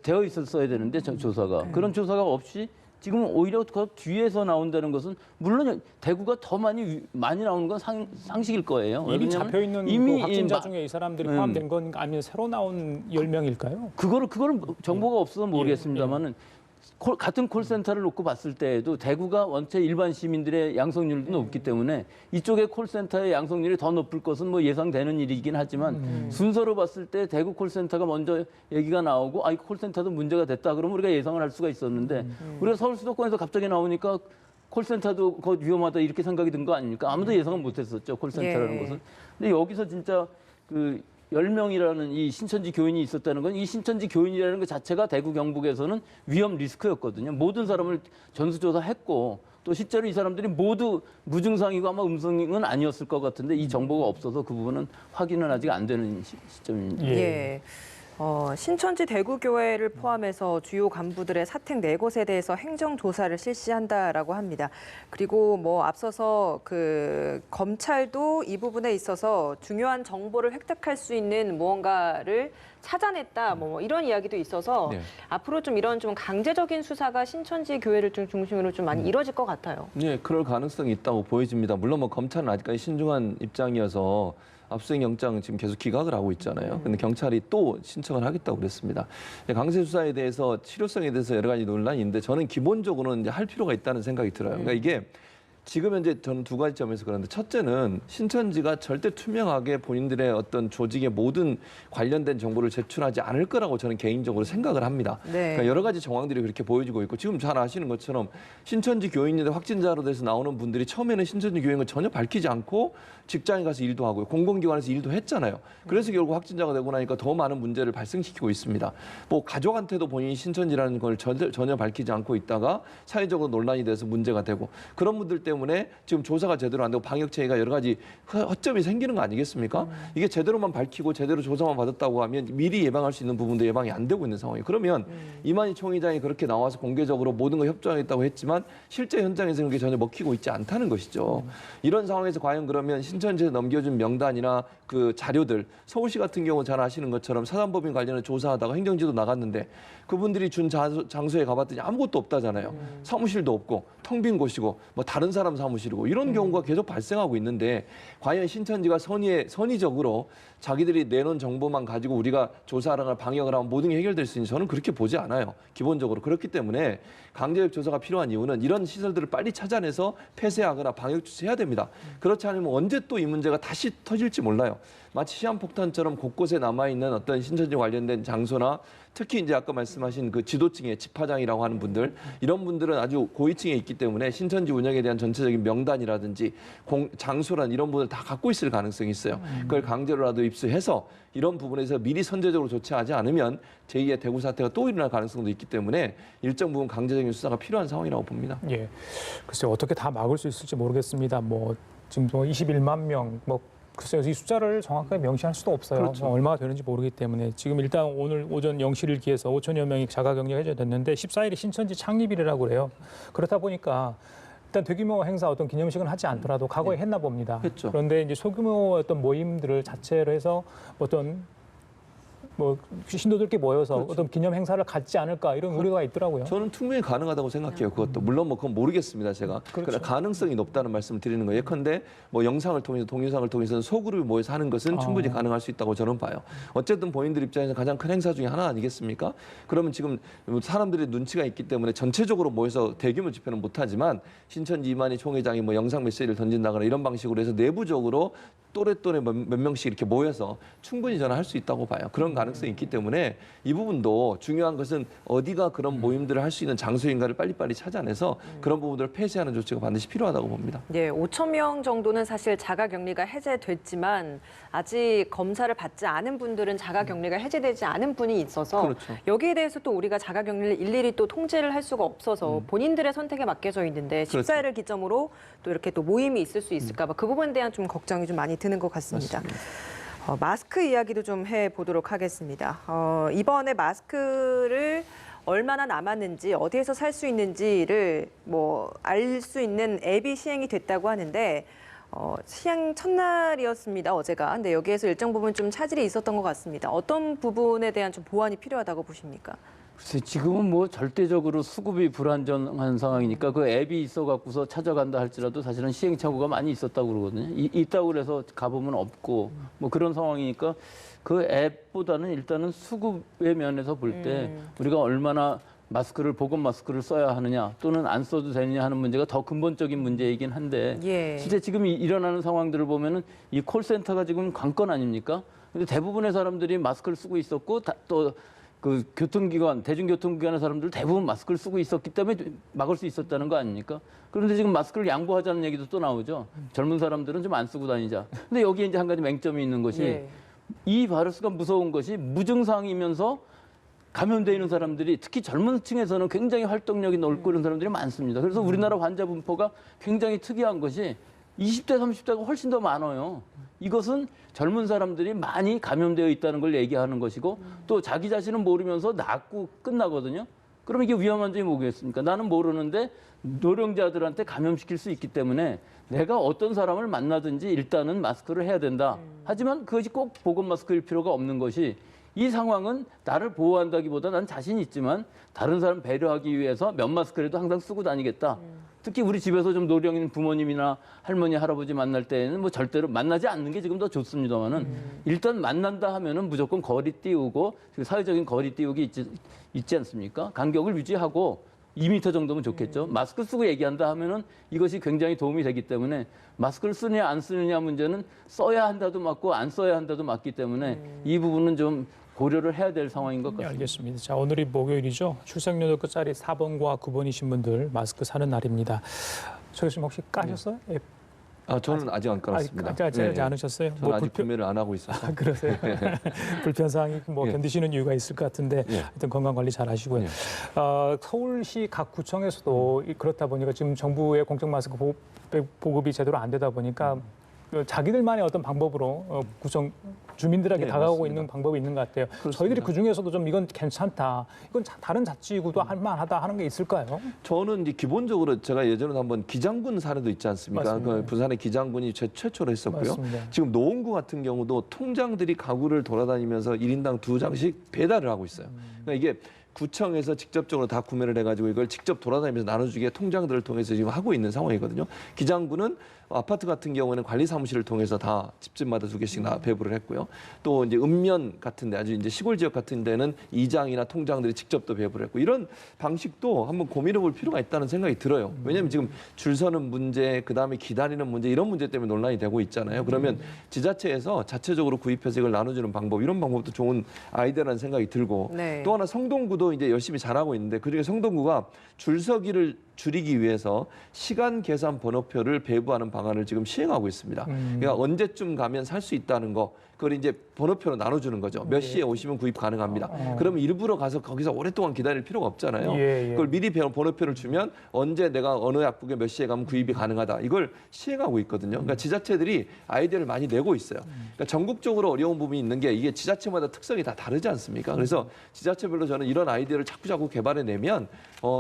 Speaker 4: 되어 있었어야 되는데 조사가 그런 조사가 없이 지금 오히려 그 뒤에서 나온다는 것은 물론 대구가 더 많이 나오는 건 상식일 거예요.
Speaker 1: 이미 잡혀 있는 그 확진자 중에 이 사람들이 포함된 건 아니면 새로 나온 10명일까요?
Speaker 4: 그거를 정보가 없어서 모르겠습니다만은 같은 콜센터를 놓고 봤을 때에도 대구가 원체 일반 시민들의 양성률도 높기 때문에 이쪽의 콜센터의 양성률이 더 높을 것은 뭐 예상되는 일이긴 하지만 순서로 봤을 때 대구 콜센터가 먼저 얘기가 나오고 이 콜센터도 문제가 됐다 그러면 우리가 예상을 할 수가 있었는데 우리가 서울 수도권에서 갑자기 나오니까 콜센터도 위험하다 이렇게 생각이 든 거 아닙니까? 아무도 예상은 못했었죠 콜센터라는 것은. 근데 여기서 진짜 10명이라는 이 신천지 교인이 있었다는 건 이 신천지 교인이라는 것 자체가 대구 경북에서는 위험 리스크였거든요. 모든 사람을 전수조사했고 또 실제로 이 사람들이 모두 무증상이고 아마 음성은 아니었을 것 같은데 이 정보가 없어서 그 부분은 확인은 아직 안 되는 시점입니다.
Speaker 2: 예. 신천지 대구교회를 포함해서 주요 간부들의 사택 4곳에 대해서 행정조사를 실시한다라고 합니다. 그리고 뭐 앞서서 그 검찰도 이 부분에 있어서 중요한 정보를 획득할 수 있는 무언가를 찾아냈다, 뭐 이런 이야기도 있어서
Speaker 5: 네.
Speaker 2: 앞으로 좀 이런 좀 강제적인 수사가 신천지 교회를 좀 중심으로 좀 많이 이뤄질 것 같아요.
Speaker 5: 네, 그럴 가능성이 있다고 보여집니다. 물론 뭐 검찰은 아직까지 신중한 입장이어서 압수수색 영장 지금 계속 기각을 하고 있잖아요. 근데 경찰이 또 신청을 하겠다고 그랬습니다. 강제 수사에 대해서 실효성에 대해서 여러 가지 논란이 있는데 저는 기본적으로는 이제 할 필요가 있다는 생각이 들어요. 그러니까 이게 지금 현재 저는 두 가지 점에서 그런데 첫째는 신천지가 절대 투명하게 본인들의 어떤 조직의 모든 관련된 정보를 제출하지 않을 거라고 저는 개인적으로 생각을 합니다.
Speaker 2: 네.
Speaker 5: 그러니까 여러 가지 정황들이 그렇게 보여지고 있고 지금 잘 아시는 것처럼 신천지 교인인데 확진자로 돼서 나오는 분들이 처음에는 신천지 교인을 전혀 밝히지 않고 직장에 가서 일도 하고요. 공공기관에서 일도 했잖아요. 그래서 결국 확진자가 되고 나니까 더 많은 문제를 발생시키고 있습니다. 뭐 가족한테도 본인이 신천지라는 걸 전혀 밝히지 않고 있다가 사회적으로 논란이 돼서 문제가 되고 그런 분들 때문에 지금 조사가 제대로 안 되고 방역체계가 여러 가지 허점이 생기는 거 아니겠습니까? 이게 제대로만 밝히고 제대로 조사만 받았다고 하면 미리 예방할 수 있는 부분도 예방이 안 되고 있는 상황이에요. 그러면 이만희 총회장이 그렇게 나와서 공개적으로 모든 걸 협조하겠다고 했지만 실제 현장에서는 그게 전혀 먹히고 있지 않다는 것이죠. 이런 상황에서 과연 그러면 신천지에 넘겨준 명단이나 그 자료들 서울시 같은 경우 잘 아시는 것처럼 사단법인 관련해 조사하다가 행정지도 나갔는데 그분들이 준 장소에 가봤더니 아무것도 없다잖아요. 사무실도 없고 텅 빈 곳이고 뭐 다른 사람 사무실이고 이런 경우가 계속 발생하고 있는데 과연 신천지가 선의적으로 자기들이 내놓은 정보만 가지고 우리가 조사하거나 방역을 하면 모든 게 해결될 수 있는지 저는 그렇게 보지 않아요. 기본적으로. 그렇기 때문에 강제적 조사가 필요한 이유는 이런 시설들을 빨리 찾아내서 폐쇄하거나 방역 조치해야 됩니다. 그렇지 않으면 언제 또 이 문제가 다시 터질지 몰라요. 마치 시한폭탄처럼 곳곳에 남아있는 어떤 신천지 관련된 장소나 특히 이제 아까 말씀하신 그 지도층의 집화장이라고 하는 분들 이런 분들은 아주 고위층에 있기 때문에 신천지 운영에 대한 전체적인 명단이라든지 장소란 이런 부분을 다 갖고 있을 가능성이 있어요. 그걸 강제로라도 입수해서 이런 부분에서 미리 선제적으로 조치하지 않으면 제2의 대구 사태가 또 일어날 가능성도 있기 때문에 일정 부분 강제적인 수사가 필요한 상황이라고 봅니다.
Speaker 1: 예, 글쎄 어떻게 다 막을 수 있을지 모르겠습니다. 뭐 지금 21만 명, 뭐 글쎄요, 이 숫자를 정확하게 명시할 수도 없어요.
Speaker 5: 그렇죠.
Speaker 1: 뭐 얼마가 되는지 모르기 때문에 지금 일단 오늘 오전 0시를 기해서 5천여 명이 자가격리가 해제됐는데 14일이 신천지 창립일이라고 그래요. 그렇다 보니까 일단 대규모 행사 어떤 기념식은 하지 않더라도 과거에 했나 봅니다.
Speaker 5: 했죠.
Speaker 1: 그런데 이제 소규모 어떤 모임들을 자체로 해서 어떤 뭐 신도들끼리 모여서
Speaker 5: 그렇죠.
Speaker 1: 어떤 기념 행사를 갖지 않을까 이런 우려가 있더라고요.
Speaker 5: 저는 충분히 가능하다고 생각해요. 그것도 물론 뭐 그건 모르겠습니다. 제가 그러나 가능성이 높다는 말씀을 드리는 거예요. 예컨대 뭐 영상을 통해서 동영상을 통해서는 소그룹이 모여서 하는 것은 충분히 가능할 수 있다고 저는 봐요. 어쨌든 본인들 입장에서 가장 큰 행사 중에 하나 아니겠습니까? 그러면 지금 사람들의 눈치가 있기 때문에 전체적으로 모여서 대규모 집회는 못하지만 신천지 이만희 총회장이 뭐 영상 메시지를 던진다거나 이런 방식으로 해서 내부적으로 또래 몇 명씩 이렇게 모여서 충분히 저는 할 수 있다고 봐요. 그런 가능 가능성이 있기 때문에 이 부분도 중요한 것은 어디가 그런 모임들을 할 수 있는 장소인가를 빨리빨리 찾아내서 그런 부분들을 폐쇄하는 조치가 반드시 필요하다고 봅니다.
Speaker 2: 네, 5천 명 정도는 사실 자가격리가 해제됐지만 아직 검사를 받지 않은 분들은 자가격리가 해제되지 않은 분이 있어서
Speaker 5: 그렇죠.
Speaker 2: 여기에 대해서 또 우리가 자가격리를 일일이 또 통제를 할 수가 없어서 본인들의 선택에 맡겨져 있는데
Speaker 5: 그렇죠.
Speaker 2: 14일을 기점으로 또 이렇게 또 모임이 있을 수 있을까 봐 그 부분에 대한 좀 걱정이 좀 많이 드는 것 같습니다. 마스크 이야기도 좀 해보도록 하겠습니다. 이번에 마스크를 얼마나 남았는지 어디에서 살 수 있는지를 뭐 알 수 있는 앱이 시행이 됐다고 하는데 시행 첫날이었습니다, 어제가. 근데 여기에서 일정 부분 좀 차질이 있었던 것 같습니다. 어떤 부분에 대한 좀 보완이 필요하다고 보십니까?
Speaker 4: 글쎄, 지금은 뭐 절대적으로 수급이 불안정한 상황이니까 그 앱이 있어갖고서 찾아간다 할지라도 사실은 시행착오가 많이 있었다고 그러거든요. 있다고 그래서 가보면 없고 뭐 그런 상황이니까 그 앱보다는 일단은 수급의 면에서 볼 때 우리가 얼마나 마스크를 보건 마스크를 써야 하느냐 또는 안 써도 되느냐 하는 문제가 더 근본적인 문제이긴 한데
Speaker 2: 예.
Speaker 4: 실제 지금 일어나는 상황들을 보면은 이 콜센터가 지금 관건 아닙니까? 근데 대부분의 사람들이 마스크를 쓰고 있었고 또 그 교통기관, 대중교통기관의 사람들 대부분 마스크를 쓰고 있었기 때문에 막을 수 있었다는 거 아닙니까? 그런데 지금 마스크를 양보하자는 얘기도 또 나오죠. 젊은 사람들은 좀 안 쓰고 다니자. 근데 여기에 이제 한 가지 맹점이 있는 것이
Speaker 2: 예.
Speaker 4: 이 바이러스가 무서운 것이 무증상이면서 감염돼 있는 사람들이 특히 젊은 층에서는 굉장히 활동력이 넓고 이런 사람들이 많습니다. 그래서 우리나라 환자 분포가 굉장히 특이한 것이 20대, 30대가 훨씬 더 많아요. 이것은 젊은 사람들이 많이 감염되어 있다는 걸 얘기하는 것이고 또 자기 자신은 모르면서 낫고 끝나거든요. 그럼 이게 위험한 점이 뭐겠습니까? 나는 모르는데 노령자들한테 감염시킬 수 있기 때문에 내가 어떤 사람을 만나든지 일단은 마스크를 해야 된다. 하지만 그것이 꼭 보건 마스크일 필요가 없는 것이 이 상황은 나를 보호한다기보다 난 자신 있지만 다른 사람 배려하기 위해서 면 마스크라도 항상 쓰고 다니겠다. 특히 우리 집에서 좀 노령인 부모님이나 할머니, 할아버지 만날 때에는 뭐 절대로 만나지 않는 게 지금 더 좋습니다만은 일단 만난다 하면은 무조건 거리 띄우고 사회적인 거리 띄우기 있지 않습니까? 간격을 유지하고 2m 정도면 좋겠죠. 마스크 쓰고 얘기한다 하면은 이것이 굉장히 도움이 되기 때문에 마스크를 쓰느냐 안 쓰느냐 문제는 써야 한다도 맞고 안 써야 한다도 맞기 때문에 이 부분은 좀 고려를 해야 될 상황인 것
Speaker 1: 네,
Speaker 4: 같습니다.
Speaker 1: 알겠습니다. 자, 오늘이 목요일이죠. 출생연도 끝자리 4번과 9번이신 분들 마스크 사는 날입니다. 저 교수님 혹시 까셨어요? 예.
Speaker 5: 저는 아직 안 깔았습니다.
Speaker 1: 아직 않으셨어요?
Speaker 5: 저는 아직 구매를 안 하고 있어서.
Speaker 1: 그러세요? 불편 사항이 뭐
Speaker 5: 예.
Speaker 1: 견디시는 이유가 있을 것 같은데
Speaker 5: 예.
Speaker 1: 하여튼 건강 관리 잘 하시고요.
Speaker 5: 예.
Speaker 1: 서울시 각 구청에서도 그렇다 보니까 지금 정부의 공적 마스크 보급이 제대로 안 되다 보니까 자기들만의 어떤 방법으로 구청 주민들에게
Speaker 5: 네,
Speaker 1: 다가오고
Speaker 5: 맞습니다.
Speaker 1: 있는 방법이 있는 것 같아요.
Speaker 5: 그렇습니다.
Speaker 1: 저희들이 그 중에서도 좀 이건 괜찮다, 이건 다른 자치구도 할 만하다 하는 게 있을까요?
Speaker 5: 저는 이제 기본적으로 제가 예전에 한번 기장군 사례도 있지 않습니까?
Speaker 1: 맞습니다.
Speaker 5: 그 부산의 기장군이 최초로 했었고요.
Speaker 1: 맞습니다.
Speaker 5: 지금 노원구 같은 경우도 통장들이 가구를 돌아다니면서 1인당 2장씩 배달을 하고 있어요. 그러니까 이게 구청에서 직접적으로 다 구매를 해가지고 이걸 직접 돌아다니면서 나눠주기에 통장들을 통해서 지금 하고 있는 상황이거든요. 기장군은 아파트 같은 경우에는 관리사무실을 통해서 다 집집마다 2개씩 배부를 했고요. 또 이제 읍면 같은데 아주 이제 시골 지역 같은 데는 이장이나 통장들이 직접 또 배부를 했고 이런 방식도 한번 고민해볼 필요가 있다는 생각이 들어요. 왜냐하면 지금 줄 서는 문제, 그 다음에 기다리는 문제 이런 문제 때문에 논란이 되고 있잖아요. 그러면 지자체에서 자체적으로 구입해서 이걸 나눠주는 방법 이런 방법도 좋은 아이디어라는 생각이 들고
Speaker 2: 네.
Speaker 5: 또 하나 성동구도 이제 열심히 잘하고 있는데 그중에 성동구가 줄서기를 줄이기 위해서 시간 계산 번호표를 배부하는 방안을 지금 시행하고 있습니다. 그러니까 언제쯤 가면 살 수 있다는 거, 그걸 이제 번호표로 나눠주는 거죠. 몇 시에 오시면 구입 가능합니다. 그러면 일부러 가서 거기서 오랫동안 기다릴 필요가 없잖아요.
Speaker 1: 예.
Speaker 5: 그걸 미리 번호표를 주면 언제 내가 어느 약국에 몇 시에 가면 구입이 가능하다. 이걸 시행하고 있거든요. 그러니까 지자체들이 아이디어를 많이 내고 있어요. 그러니까 전국적으로 어려운 부분이 있는 게 이게 지자체마다 특성이 다 다르지 않습니까? 그래서 지자체별로 저는 이런 아이디어를 자꾸 개발해내면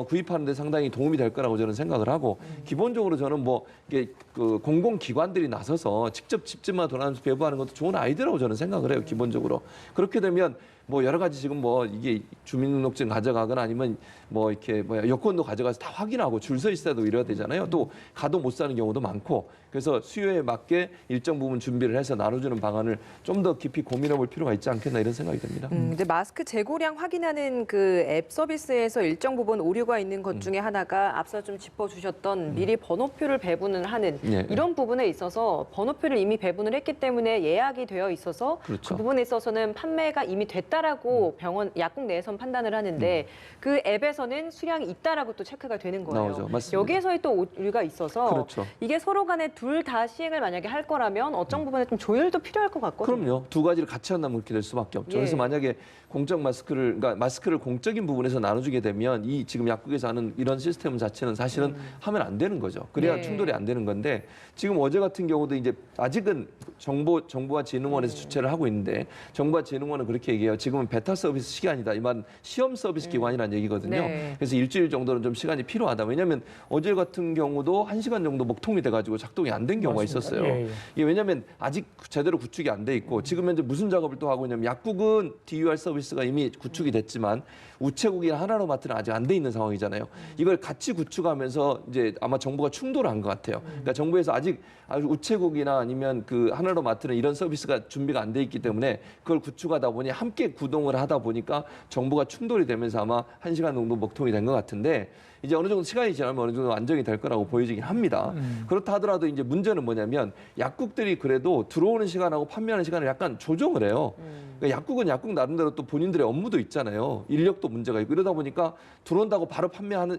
Speaker 5: 구입하는 데 상당히 도움이 될 거라고 저는 생각을 하고 기본적으로 저는 뭐 이게 그 공공기관들이 나서서 직접 집집마다 돌아다니면서 배부하는 것도 좋은 아이디어라고 저는 생각을 해요. 기본적으로. 그렇게 되면 뭐 여러 가지 지금 뭐 이게 주민등록증 가져가거나 아니면 뭐 이렇게 여권도 가져가서 다 확인하고 줄 서 있어도 이래야 되잖아요. 또 가도 못 사는 경우도 많고 그래서 수요에 맞게 일정 부분 준비를 해서 나눠주는 방안을 좀 더 깊이 고민해 볼 필요가 있지 않겠나 이런 생각이 듭니다.
Speaker 2: 근데 마스크 재고량 확인하는 그 앱 서비스에서 일정 부분 오류가 있는 것 중에 하나가 앞서 좀 짚어주셨던 미리 번호표를 배분을 하는
Speaker 5: 예.
Speaker 2: 이런 부분에 있어서 번호표를 이미 배분을 했기 때문에 예약이 되어 있어서
Speaker 5: 그렇죠.
Speaker 2: 그 부분에 있어서는 판매가 이미 됐다. 없다라고 병원 약국 내에선 판단을 하는데 그 앱에서는 수량이 있다라고 또 체크가 되는 거예요.
Speaker 5: 나오죠. 맞습니다.
Speaker 2: 여기에서의 또 오류가 있어서
Speaker 5: 그렇죠.
Speaker 2: 이게 서로 간에 둘 다 시행을 만약에 할 거라면 어떤 부분에 좀 조율도 필요할 것 같거든요.
Speaker 5: 그럼요. 두 가지를 같이 한다면 그렇게 될 수밖에 없죠.
Speaker 2: 예.
Speaker 5: 그래서 만약에 공적 마스크를, 그러니까 마스크를 공적인 부분에서 나눠주게 되면 이 지금 약국에서 하는 이런 시스템 자체는 사실은 하면 안 되는 거죠. 그래야
Speaker 2: 네.
Speaker 5: 충돌이 안 되는 건데 지금 어제 같은 경우도 이제 아직은 정부와 진흥원에서 주최를 하고 있는데 정부와 진흥원은 그렇게 얘기해요. 지금은 베타 서비스 시간이다. 이 말은 시험 서비스 기관이라는 얘기거든요.
Speaker 2: 네.
Speaker 5: 그래서 일주일 정도는 좀 시간이 필요하다. 왜냐하면 어제 같은 경우도 1시간 정도 먹통이 돼가지고 작동이 안 된 경우가
Speaker 1: 맞습니다.
Speaker 5: 있었어요.
Speaker 1: 예, 예.
Speaker 5: 이게 왜냐하면 아직 제대로 구축이 안 돼 있고 지금 현재 무슨 작업을 또 하고 있냐면 약국은 DUR 서비스가 이미 구축이 됐지만 우체국이나 하나로마트는 아직 안 돼 있는 상황이잖아요. 이걸 같이 구축하면서 이제 아마 정부가 충돌을 한 것 같아요. 그러니까 정부에서 아직 우체국이나 아니면 그 하나로마트는 이런 서비스가 준비가 안 돼 있기 때문에 그걸 구축하다 보니 함께 구동을 하다 보니까 정부가 충돌이 되면서 아마 1시간 정도 먹통이 된 것 같은데 이제 어느 정도 시간이 지나면 어느 정도 안정이 될 거라고 보여지긴 합니다. 그렇다 하더라도 이제 문제는 뭐냐면 약국들이 그래도 들어오는 시간하고 판매하는 시간을 약간 조정을 해요. 그러니까 약국은 약국 나름대로 또 본인들의 업무도 있잖아요. 인력도 문제가 있고 이러다 보니까 들어온다고 바로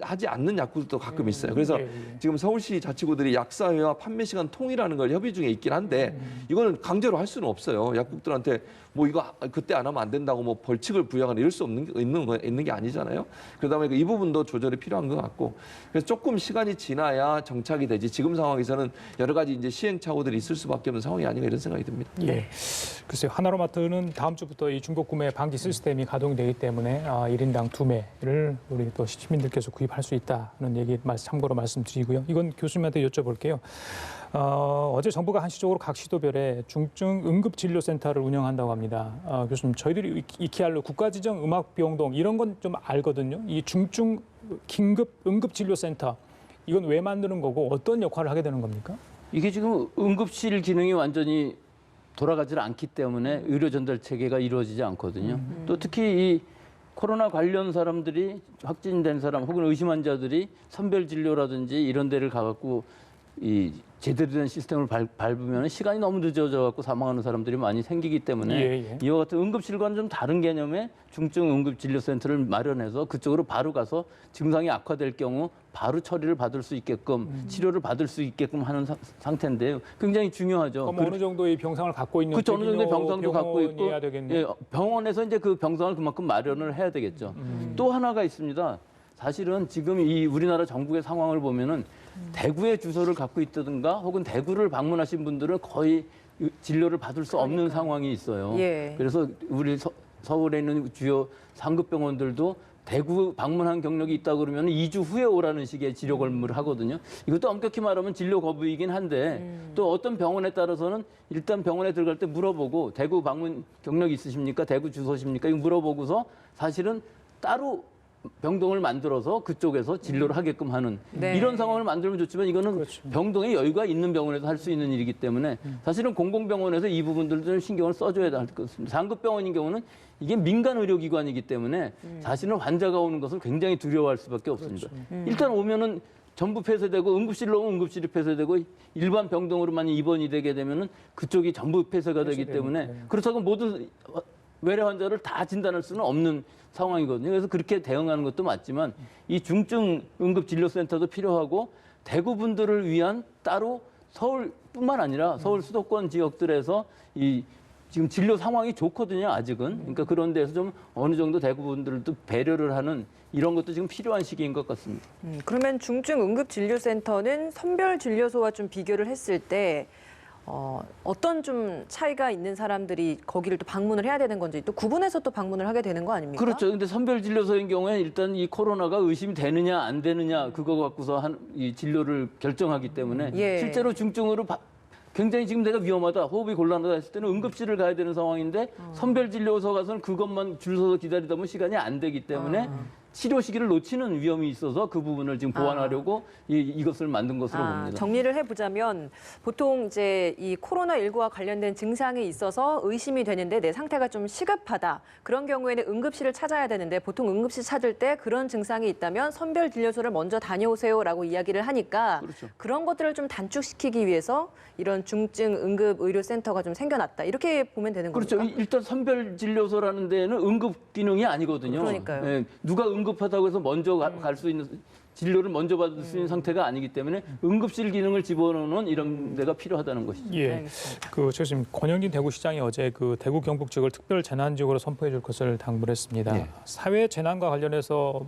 Speaker 5: 하지 않는 약국들도 가끔 있어요. 그래서
Speaker 1: 예, 예.
Speaker 5: 지금 서울시 자치구들이 약사회와 판매 시간 통일하는 걸 협의 중에 있긴 한데 이거는 강제로 할 수는 없어요. 약국들한테 뭐 이거 그때 안 하면 안 된다고 뭐 벌칙을 부여하거나 이럴 수 있는 게 아니잖아요. 그러다 보니까 이 부분도 조절이 필요한 것 같고 그래서 조금 시간이 지나야 정착이 되지 지금 상황에서는 여러 가지 이제 시행착오들이 있을 수밖에 없는 상황이 아닌가 이런 생각이 듭니다.
Speaker 1: 예. 글쎄요. 하나로마트는 다음 주부터 이 중복 구매 방지 시스템이 가동이 되기 때문에 1인당 2매를 우리 또 시민들께서 구입할 수 있다는 얘기 참고로 말씀드리고요. 이건 교수님한테 여쭤볼게요. 어제 정부가 한시적으로 각 시도별에 중증 응급진료센터를 운영한다고 합니다. 교수님, 저희들이 익히알로 국가지정 음악병동 이런 건 좀 알거든요. 이 중증 긴급 응급진료센터 이건 왜 만드는 거고 어떤 역할을 하게 되는 겁니까?
Speaker 4: 이게 지금 응급실 기능이 완전히 돌아가지 않기 때문에 의료 전달 체계가 이루어지지 않거든요. 또 특히 이 코로나 관련 사람들이 확진된 사람 혹은 의심 환자들이 선별 진료라든지 이런 데를 가갖고 이 제대로 된 시스템을 밟으면 시간이 너무 늦어져 갖고 사망하는 사람들이 많이 생기기 때문에
Speaker 1: 예.
Speaker 4: 이와 같은 응급실과는 좀 다른 개념의 중증 응급진료센터를 마련해서 그쪽으로 바로 가서 증상이 악화될 경우 바로 처리를 받을 수 있게끔 치료를 받을 수 있게끔 하는 상태인데요. 굉장히 중요하죠.
Speaker 1: 그럼 어느 정도의 병상을 갖고 있는
Speaker 4: 그렇죠. 어느 정도의 병상도 갖고 있고
Speaker 1: 병원이어야 되겠네요.
Speaker 4: 예, 병원에서 이제 그 병상을 그만큼 마련을 해야 되겠죠. 또 하나가 있습니다. 사실은 지금 이 우리나라 전국의 상황을 보면은 대구에 주소를 갖고 있다든가 혹은 대구를 방문하신 분들은 거의 진료를 받을 수 없는 상황이 있어요.
Speaker 2: 예.
Speaker 4: 그래서 우리 서울에 있는 주요 상급 병원들도 대구 방문한 경력이 있다 그러면 2주 후에 오라는 식의 지료 권무를 하거든요. 이것도 엄격히 말하면 진료 거부이긴 한데 또 어떤 병원에 따라서는 일단 병원에 들어갈 때 물어보고 대구 방문 경력이 있으십니까? 대구 주소십니까? 이거 물어보고서 사실은 따로 병동을 만들어서 그쪽에서 진료를 하게끔 하는
Speaker 2: 네.
Speaker 4: 이런 상황을 만들면 좋지만 이거는
Speaker 1: 그렇죠.
Speaker 4: 병동에 여유가 있는 병원에서 할 수 있는 일이기 때문에 사실은 공공병원에서 이 부분들도 좀 신경을 써줘야 할 것 같습니다. 상급병원인 경우는 이게 민간 의료기관이기 때문에 사실은 환자가 오는 것을 굉장히 두려워할 수밖에 없습니다. 일단 오면은 전부 폐쇄되고 응급실로 오면 응급실이 폐쇄되고 일반 병동으로만 입원이 되게 되면은 그쪽이 전부 폐쇄가 되기 때문에 그렇다고 모든 외래 환자를 다 진단할 수는 없는 상황이거든요. 그래서 그렇게 대응하는 것도 맞지만 이 중증 응급진료센터도 필요하고 대구 분들을 위한 따로 서울뿐만 아니라 서울 수도권 지역들에서 이 지금 진료 상황이 좋거든요. 아직은. 그러니까 그런 데서 좀 어느 정도 대구 분들도 배려를 하는 이런 것도 지금 필요한 시기인 것 같습니다.
Speaker 2: 그러면 중증 응급진료센터는 선별 진료소와 좀 비교를 했을 때 어떤 좀 차이가 있는 사람들이 거기를 또 방문을 해야 되는 건지 또 구분해서 또 방문을 하게 되는 거 아닙니까?
Speaker 4: 그렇죠. 근데 선별진료소인 경우에 일단 이 코로나가 의심이 되느냐 안 되느냐 그거 갖고서 이 진료를 결정하기 때문에
Speaker 2: 예.
Speaker 4: 실제로 중증으로 굉장히 지금 내가 위험하다, 호흡이 곤란하다 했을 때는 응급실을 가야 되는 상황인데 선별진료소 가서는 그것만 줄 서서 기다리다 보면 시간이 안 되기 때문에 치료 시기를 놓치는 위험이 있어서 그 부분을 지금 보완하려고 이것을 만든 것으로 봅니다.
Speaker 2: 정리를 해보자면 보통 이제 이 코로나19와 관련된 증상이 있어서 의심이 되는데 내 상태가 좀 시급하다. 그런 경우에는 응급실을 찾아야 되는데 보통 응급실 찾을 때 그런 증상이 있다면 선별 진료소를 먼저 다녀오세요라고 이야기를 하니까
Speaker 4: 그렇죠.
Speaker 2: 그런 것들을 좀 단축시키기 위해서 이런 중증 응급 의료센터가 좀 생겨났다. 이렇게 보면 되는
Speaker 4: 그렇죠.
Speaker 2: 겁니까?
Speaker 4: 일단 선별진료소라는 데는 응급 기능이 아니거든요.
Speaker 2: 그러니까요.
Speaker 4: 예, 누가 응급하다고 해서 먼저 갈 수 있는 진료를 먼저 받을 수 있는 상태가 아니기 때문에 응급실 기능을 집어넣는 이런 데가 필요하다는 것이죠.
Speaker 1: 예,
Speaker 2: 알겠습니다.
Speaker 1: 지금 권영진 대구시장이 어제 그 대구 경북 지역을 특별 재난 지역으로 선포해 줄 것을 당부를 했습니다.
Speaker 5: 예.
Speaker 1: 사회 재난과 관련해서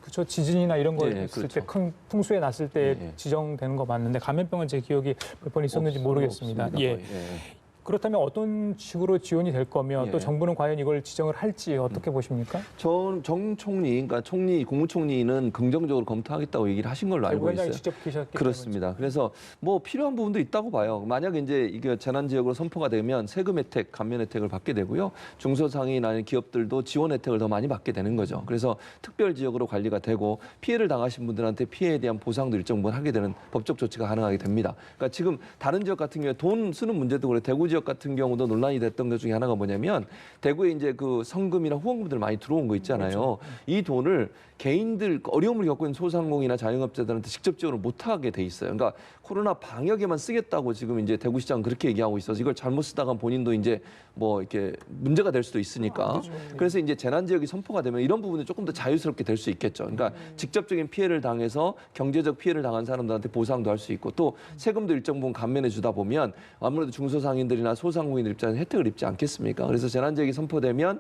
Speaker 1: 그렇죠. 지진이나 이런 거
Speaker 5: 예,
Speaker 1: 있을
Speaker 5: 그렇죠.
Speaker 1: 때 큰 풍수에 났을 때
Speaker 5: 예.
Speaker 1: 지정되는 거 맞는데 감염병은 제 기억이 몇 번 있었는지 모르겠습니다.
Speaker 5: 없습니다,
Speaker 1: 예.
Speaker 5: 거의. 예.
Speaker 1: 그렇다면 어떤 식으로 지원이 될 거며
Speaker 5: 예.
Speaker 1: 또 정부는 과연 이걸 지정을 할지 어떻게 보십니까?
Speaker 5: 정 총리, 그러니까 국무총리는 긍정적으로 검토하겠다고 얘기를 하신 걸로 알고
Speaker 1: 위원장이
Speaker 5: 있어요.
Speaker 1: 직접 계셨기
Speaker 5: 그렇습니다. 그래서 뭐 필요한 부분도 있다고 봐요. 만약에 이제 이게 재난 지역으로 선포가 되면 세금 혜택, 감면 혜택을 받게 되고요. 중소상인이나 기업들도 지원 혜택을 더 많이 받게 되는 거죠. 그래서 특별 지역으로 관리가 되고 피해를 당하신 분들한테 피해에 대한 보상도 일정 부분 하게 되는 법적 조치가 가능하게 됩니다. 그러니까 지금 다른 지역 같은 경우에 돈 쓰는 문제도 그래. 대구 지역 같은 경우도 논란이 됐던 것 중에 하나가 뭐냐면 대구에 이제 그 성금이나 후원금들 많이 들어온 거 있잖아요. 이 돈을 개인들 어려움을 겪고 있는 소상공인이나 자영업자들한테 직접적으로 못 하게 돼 있어요. 그러니까 코로나 방역에만 쓰겠다고 지금 이제 대구시장 그렇게 얘기하고 있어서 이걸 잘못 쓰다가 본인도 이제 뭐 이렇게 문제가 될 수도 있으니까. 그래서 이제 재난 지역이 선포가 되면 이런 부분이 조금 더 자유스럽게 될 수 있겠죠. 그러니까 직접적인 피해를 당해서 경제적 피해를 당한 사람들한테 보상도 할 수 있고 또 세금도 일정 부분 감면해 주다 보면 아무래도 중소상인들이나 소상공인들 입장에서 혜택을 입지 않겠습니까? 그래서 재난 지역이 선포되면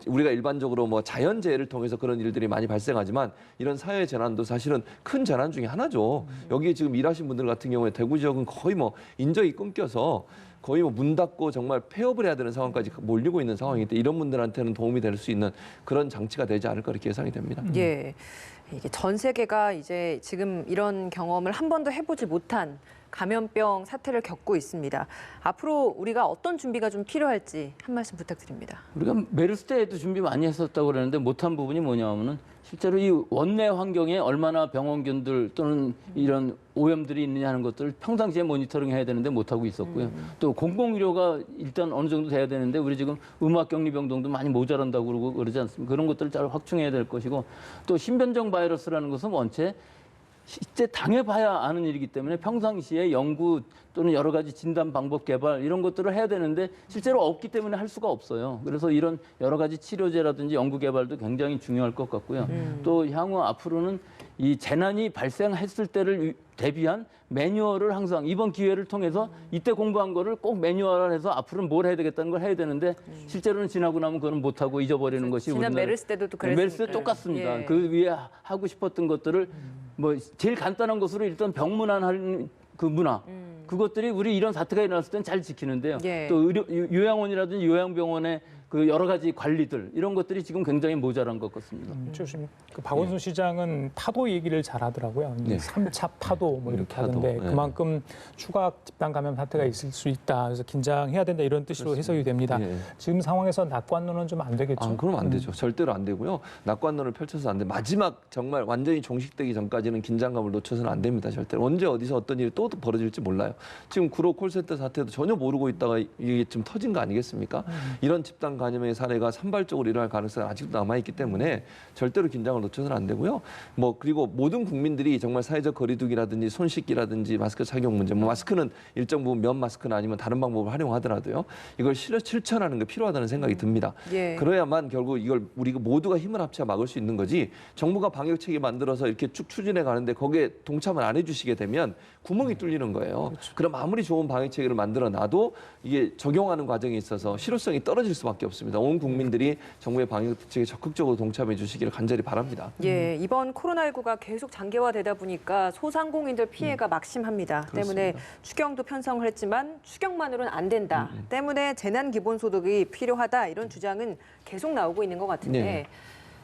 Speaker 5: 우리가 일반적으로 뭐 자연재해를 통해서 그런 일들이 많이 발생하지만 이런 사회 재난도 사실은 큰 재난 중에 하나죠. 여기 지금 일하신 분들 같은 경우에 대구 지역은 거의 뭐 인적이 끊겨서 거의 뭐 문 닫고 정말 폐업을 해야 되는 상황까지 몰리고 있는 상황이기 때문에 이런 분들한테는 도움이 될 수 있는 그런 장치가 되지 않을까 이렇게 예상이 됩니다.
Speaker 2: 예. 이게 전 세계가 이제 지금 이런 경험을 한 번도 해보지 못한 감염병 사태를 겪고 있습니다. 앞으로 우리가 어떤 준비가 좀 필요할지 한 말씀 부탁드립니다.
Speaker 4: 우리가 메르스 때에도 준비 많이 했었다고 그러는데 못한 부분이 뭐냐면은 실제로 이 원내 환경에 얼마나 병원균들 또는 이런 오염들이 있느냐 하는 것들을 평상시에 모니터링 해야 되는데 못하고 있었고요. 또 공공의료가 일단 어느 정도 돼야 되는데 우리 지금 음압격리병동도 많이 모자란다고 그러고 그러지 않습니까? 그런 것들을 잘 확충해야 될 것이고 또 신변종 바이러스라는 것은 원체 실제 당해봐야 아는 일이기 때문에 평상시에 연구 또는 여러 가지 진단 방법 개발 이런 것들을 해야 되는데 실제로 없기 때문에 할 수가 없어요. 그래서 이런 여러 가지 치료제라든지 연구 개발도 굉장히 중요할 것 같고요. 또 향후 앞으로는 이 재난이 발생했을 때를 대비한 매뉴얼을 항상 이번 기회를 통해서 이때 공부한 거를 꼭 매뉴얼화해서 앞으로는 뭘 해야 되겠다는 걸 해야 되는데 실제로는 지나고 나면 그건 못하고 잊어버리는 것이
Speaker 2: 지난
Speaker 4: 우리나라
Speaker 2: 메르스 때도 그랬으니까요.
Speaker 4: 메르스 때 똑같습니다.
Speaker 2: 예.
Speaker 4: 그 위에 하고 싶었던 것들을 뭐 제일 간단한 것으로 일단 병문안하는 그 문화 그것들이 우리 이런 사태가 일어났을 때는 잘 지키는데요.
Speaker 2: 예.
Speaker 4: 또 요양원이라든지 요양병원의 그 여러 가지 관리들 이런 것들이 지금 굉장히 모자란 것 같습니다.
Speaker 1: 지금 그 박원순 시장은 파도 얘기를 잘 하더라고요.
Speaker 5: 네.
Speaker 1: 3차 파도 뭐 이렇게
Speaker 5: 파도.
Speaker 1: 하던데
Speaker 5: 네.
Speaker 1: 그만큼 추가 집단 감염 사태가 있을 수 있다. 그래서 긴장해야 된다 이런 뜻으로 해석이 됩니다.
Speaker 5: 예.
Speaker 1: 지금 상황에서 낙관론은 좀 안 되겠죠.
Speaker 5: 아, 그럼 안 되죠. 절대로 안 되고요. 낙관론을 펼쳐서 안 돼. 마지막 정말 완전히 종식되기 전까지는 긴장감을 놓쳐서는 안 됩니다. 절대로. 언제 어디서 어떤 일이 또 벌어질지 몰라요. 지금 구로 콜센터 사태도 전혀 모르고 있다가 이게 좀 터진 거 아니겠습니까? 이런 집단 감염의 사례가 산발적으로 일어날 가능성이 아직도 남아있기 때문에 절대로 긴장을 놓쳐서는 안 되고요. 뭐 그리고 모든 국민들이 정말 사회적 거리두기라든지 손 씻기라든지 마스크 착용 문제, 뭐 마스크는 일정 부분 면 마스크나 아니면 다른 방법을 활용하더라도요. 이걸 실천하는 게 필요하다는 생각이 듭니다.
Speaker 2: 예.
Speaker 5: 그래야만 결국 이걸 우리가 모두가 힘을 합쳐 막을 수 있는 거지. 정부가 방역 체계 만들어서 이렇게 쭉 추진해 가는데 거기에 동참을 안 해주시게 되면 구멍이 뚫리는 거예요. 그럼 아무리 좋은 방역 체계를 만들어 놔도 이게 적용하는 과정에 있어서 실효성이 떨어질 수밖에 없습니다. 온 국민들이 정부의 방역 체계에 적극적으로 동참해 주시기를 간절히 바랍니다.
Speaker 2: 예, 이번 코로나19가 계속 장기화되다 보니까 소상공인들 피해가 막심합니다. 때문에 추경도 편성을 했지만 추경만으로는 안 된다. 때문에 재난 기본소득이 필요하다 이런 주장은 계속 나오고 있는 것 같은데
Speaker 5: 네.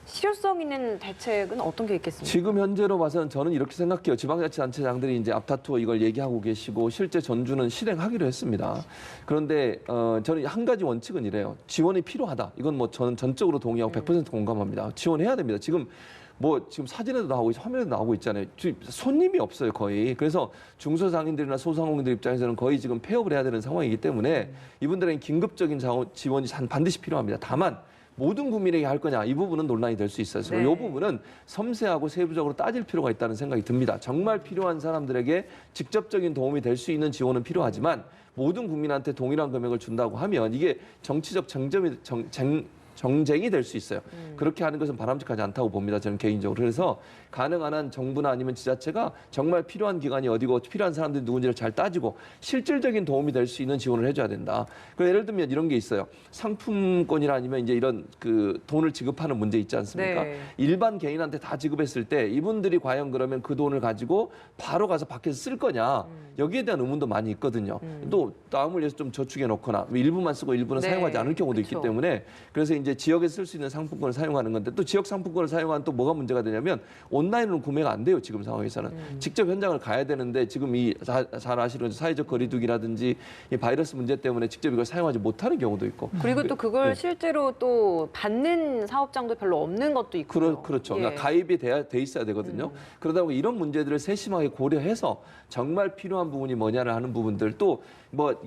Speaker 2: 실효성 있는 대책은 어떤 게 있겠습니까?
Speaker 5: 지금 현재로 봐서는 저는 이렇게 생각해요. 지방자치단체장들이 이제 앞다투어 이걸 얘기하고 계시고 실제 전주는 실행하기로 했습니다. 그런데 저는 한 가지 원칙은 이래요. 지원이 필요하다. 이건 뭐 저는 전적으로 동의하고 100% 공감합니다. 지원해야 됩니다. 지금 사진에도 나오고 화면에도 나오고 있잖아요. 손님이 없어요, 거의. 그래서 중소상인들이나 소상공인들 입장에서는 거의 지금 폐업을 해야 되는 상황이기 때문에 이분들에게 긴급적인 지원이 반드시 필요합니다. 다만 모든 국민에게 할 거냐, 이 부분은 논란이 될 수 있어요. 그래서
Speaker 2: 네.
Speaker 5: 이 부분은 섬세하고 세부적으로 따질 필요가 있다는 생각이 듭니다. 정말 필요한 사람들에게 직접적인 도움이 될 수 있는 지원은 필요하지만 모든 국민한테 동일한 금액을 준다고 하면 이게 정치적 정쟁이 될 수 있어요. 그렇게 하는 것은 바람직하지 않다고 봅니다. 저는 개인적으로. 그래서 가능한 한 정부나 아니면 지자체가 정말 필요한 기관이 어디고 필요한 사람들이 누군지를 잘 따지고 실질적인 도움이 될 수 있는 지원을 해줘야 된다. 예를 들면 이런 게 있어요. 상품권이나 아니면 이제 이런 그 돈을 지급하는 문제 있지 않습니까?
Speaker 2: 네.
Speaker 5: 일반 개인한테 다 지급했을 때 이분들이 과연 그러면 그 돈을 가지고 바로 가서 밖에서 쓸 거냐? 여기에 대한 의문도 많이 있거든요. 또 다음을 위해서 좀 저축해 놓거나 일부만 쓰고 일부는
Speaker 2: 네.
Speaker 5: 사용하지 않을 경우도
Speaker 2: 그렇죠.
Speaker 5: 있기 때문에 그래서 이제 지역에 쓸 수 있는 상품권을 사용하는 건데 또 지역 상품권을 사용하면 또 뭐가 문제가 되냐면 온라인으로 구매가 안 돼요. 지금 상황에서는. 직접 현장을 가야 되는데 지금 잘 아시는 사회적 거리두기라든지 이 바이러스 문제 때문에 직접 이걸 사용하지 못하는 경우도 있고.
Speaker 2: 그리고 또 그걸
Speaker 5: 네.
Speaker 2: 실제로 또 받는 사업장도 별로 없는 것도 있고요.
Speaker 5: 그렇죠.
Speaker 2: 예.
Speaker 5: 그러니까 가입이 돼 있어야 되거든요. 그러다 보니 이런 문제들을 세심하게 고려해서 정말 필요한 부분이 뭐냐를 하는 부분들 또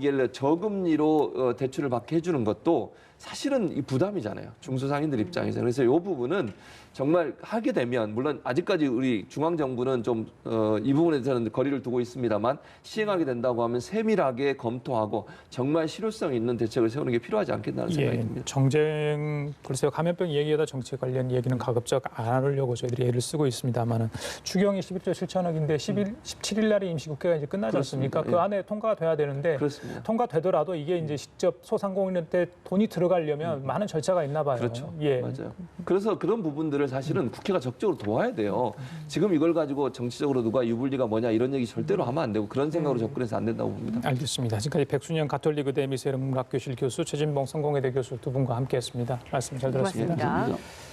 Speaker 5: 예를 들어 저금리로 대출을 받게 해주는 것도 사실은 이 부담이잖아요. 중소상인들 입장에서. 그래서 이 부분은 정말 하게 되면 물론 아직까지 우리 중앙정부는 좀 이 부분에 대해서는 거리를 두고 있습니다만 시행하게 된다고 하면 세밀하게 검토하고 정말 실효성 있는 대책을 세우는 게 필요하지 않겠다는 생각이 듭니다.
Speaker 1: 정쟁, 글쎄요. 감염병 얘기보다 정치 관련 얘기는 가급적 안 하려고 저희들이 애를 쓰고 있습니다만은 추경이 11조 7천억인데 17일 날에 임시국회가 이제 끝나지 않습니까? 그 안에 통과가 돼야 되는데
Speaker 5: 그렇습니다.
Speaker 1: 통과되더라도 이게 이제 직접 소상공인한테 돈이 들어가려면 많은 절차가 있나 봐요.
Speaker 5: 그렇죠.
Speaker 1: 예.
Speaker 5: 맞아요. 그래서 그런 부분들을 사실은 국회가 적극적으로 도와야 돼요. 지금 이걸 가지고 정치적으로 누가 유불리가 뭐냐 이런 얘기 절대로 하면 안 되고 그런 생각으로 접근해서 안 된다고 봅니다.
Speaker 1: 알겠습니다. 지금까지 백순영 가톨릭의대 미세문학교실 교수, 최진봉 성공회대 교수 두 분과 함께했습니다. 말씀 잘 들었습니다.
Speaker 2: 고맙습니다.
Speaker 5: 감사합니다.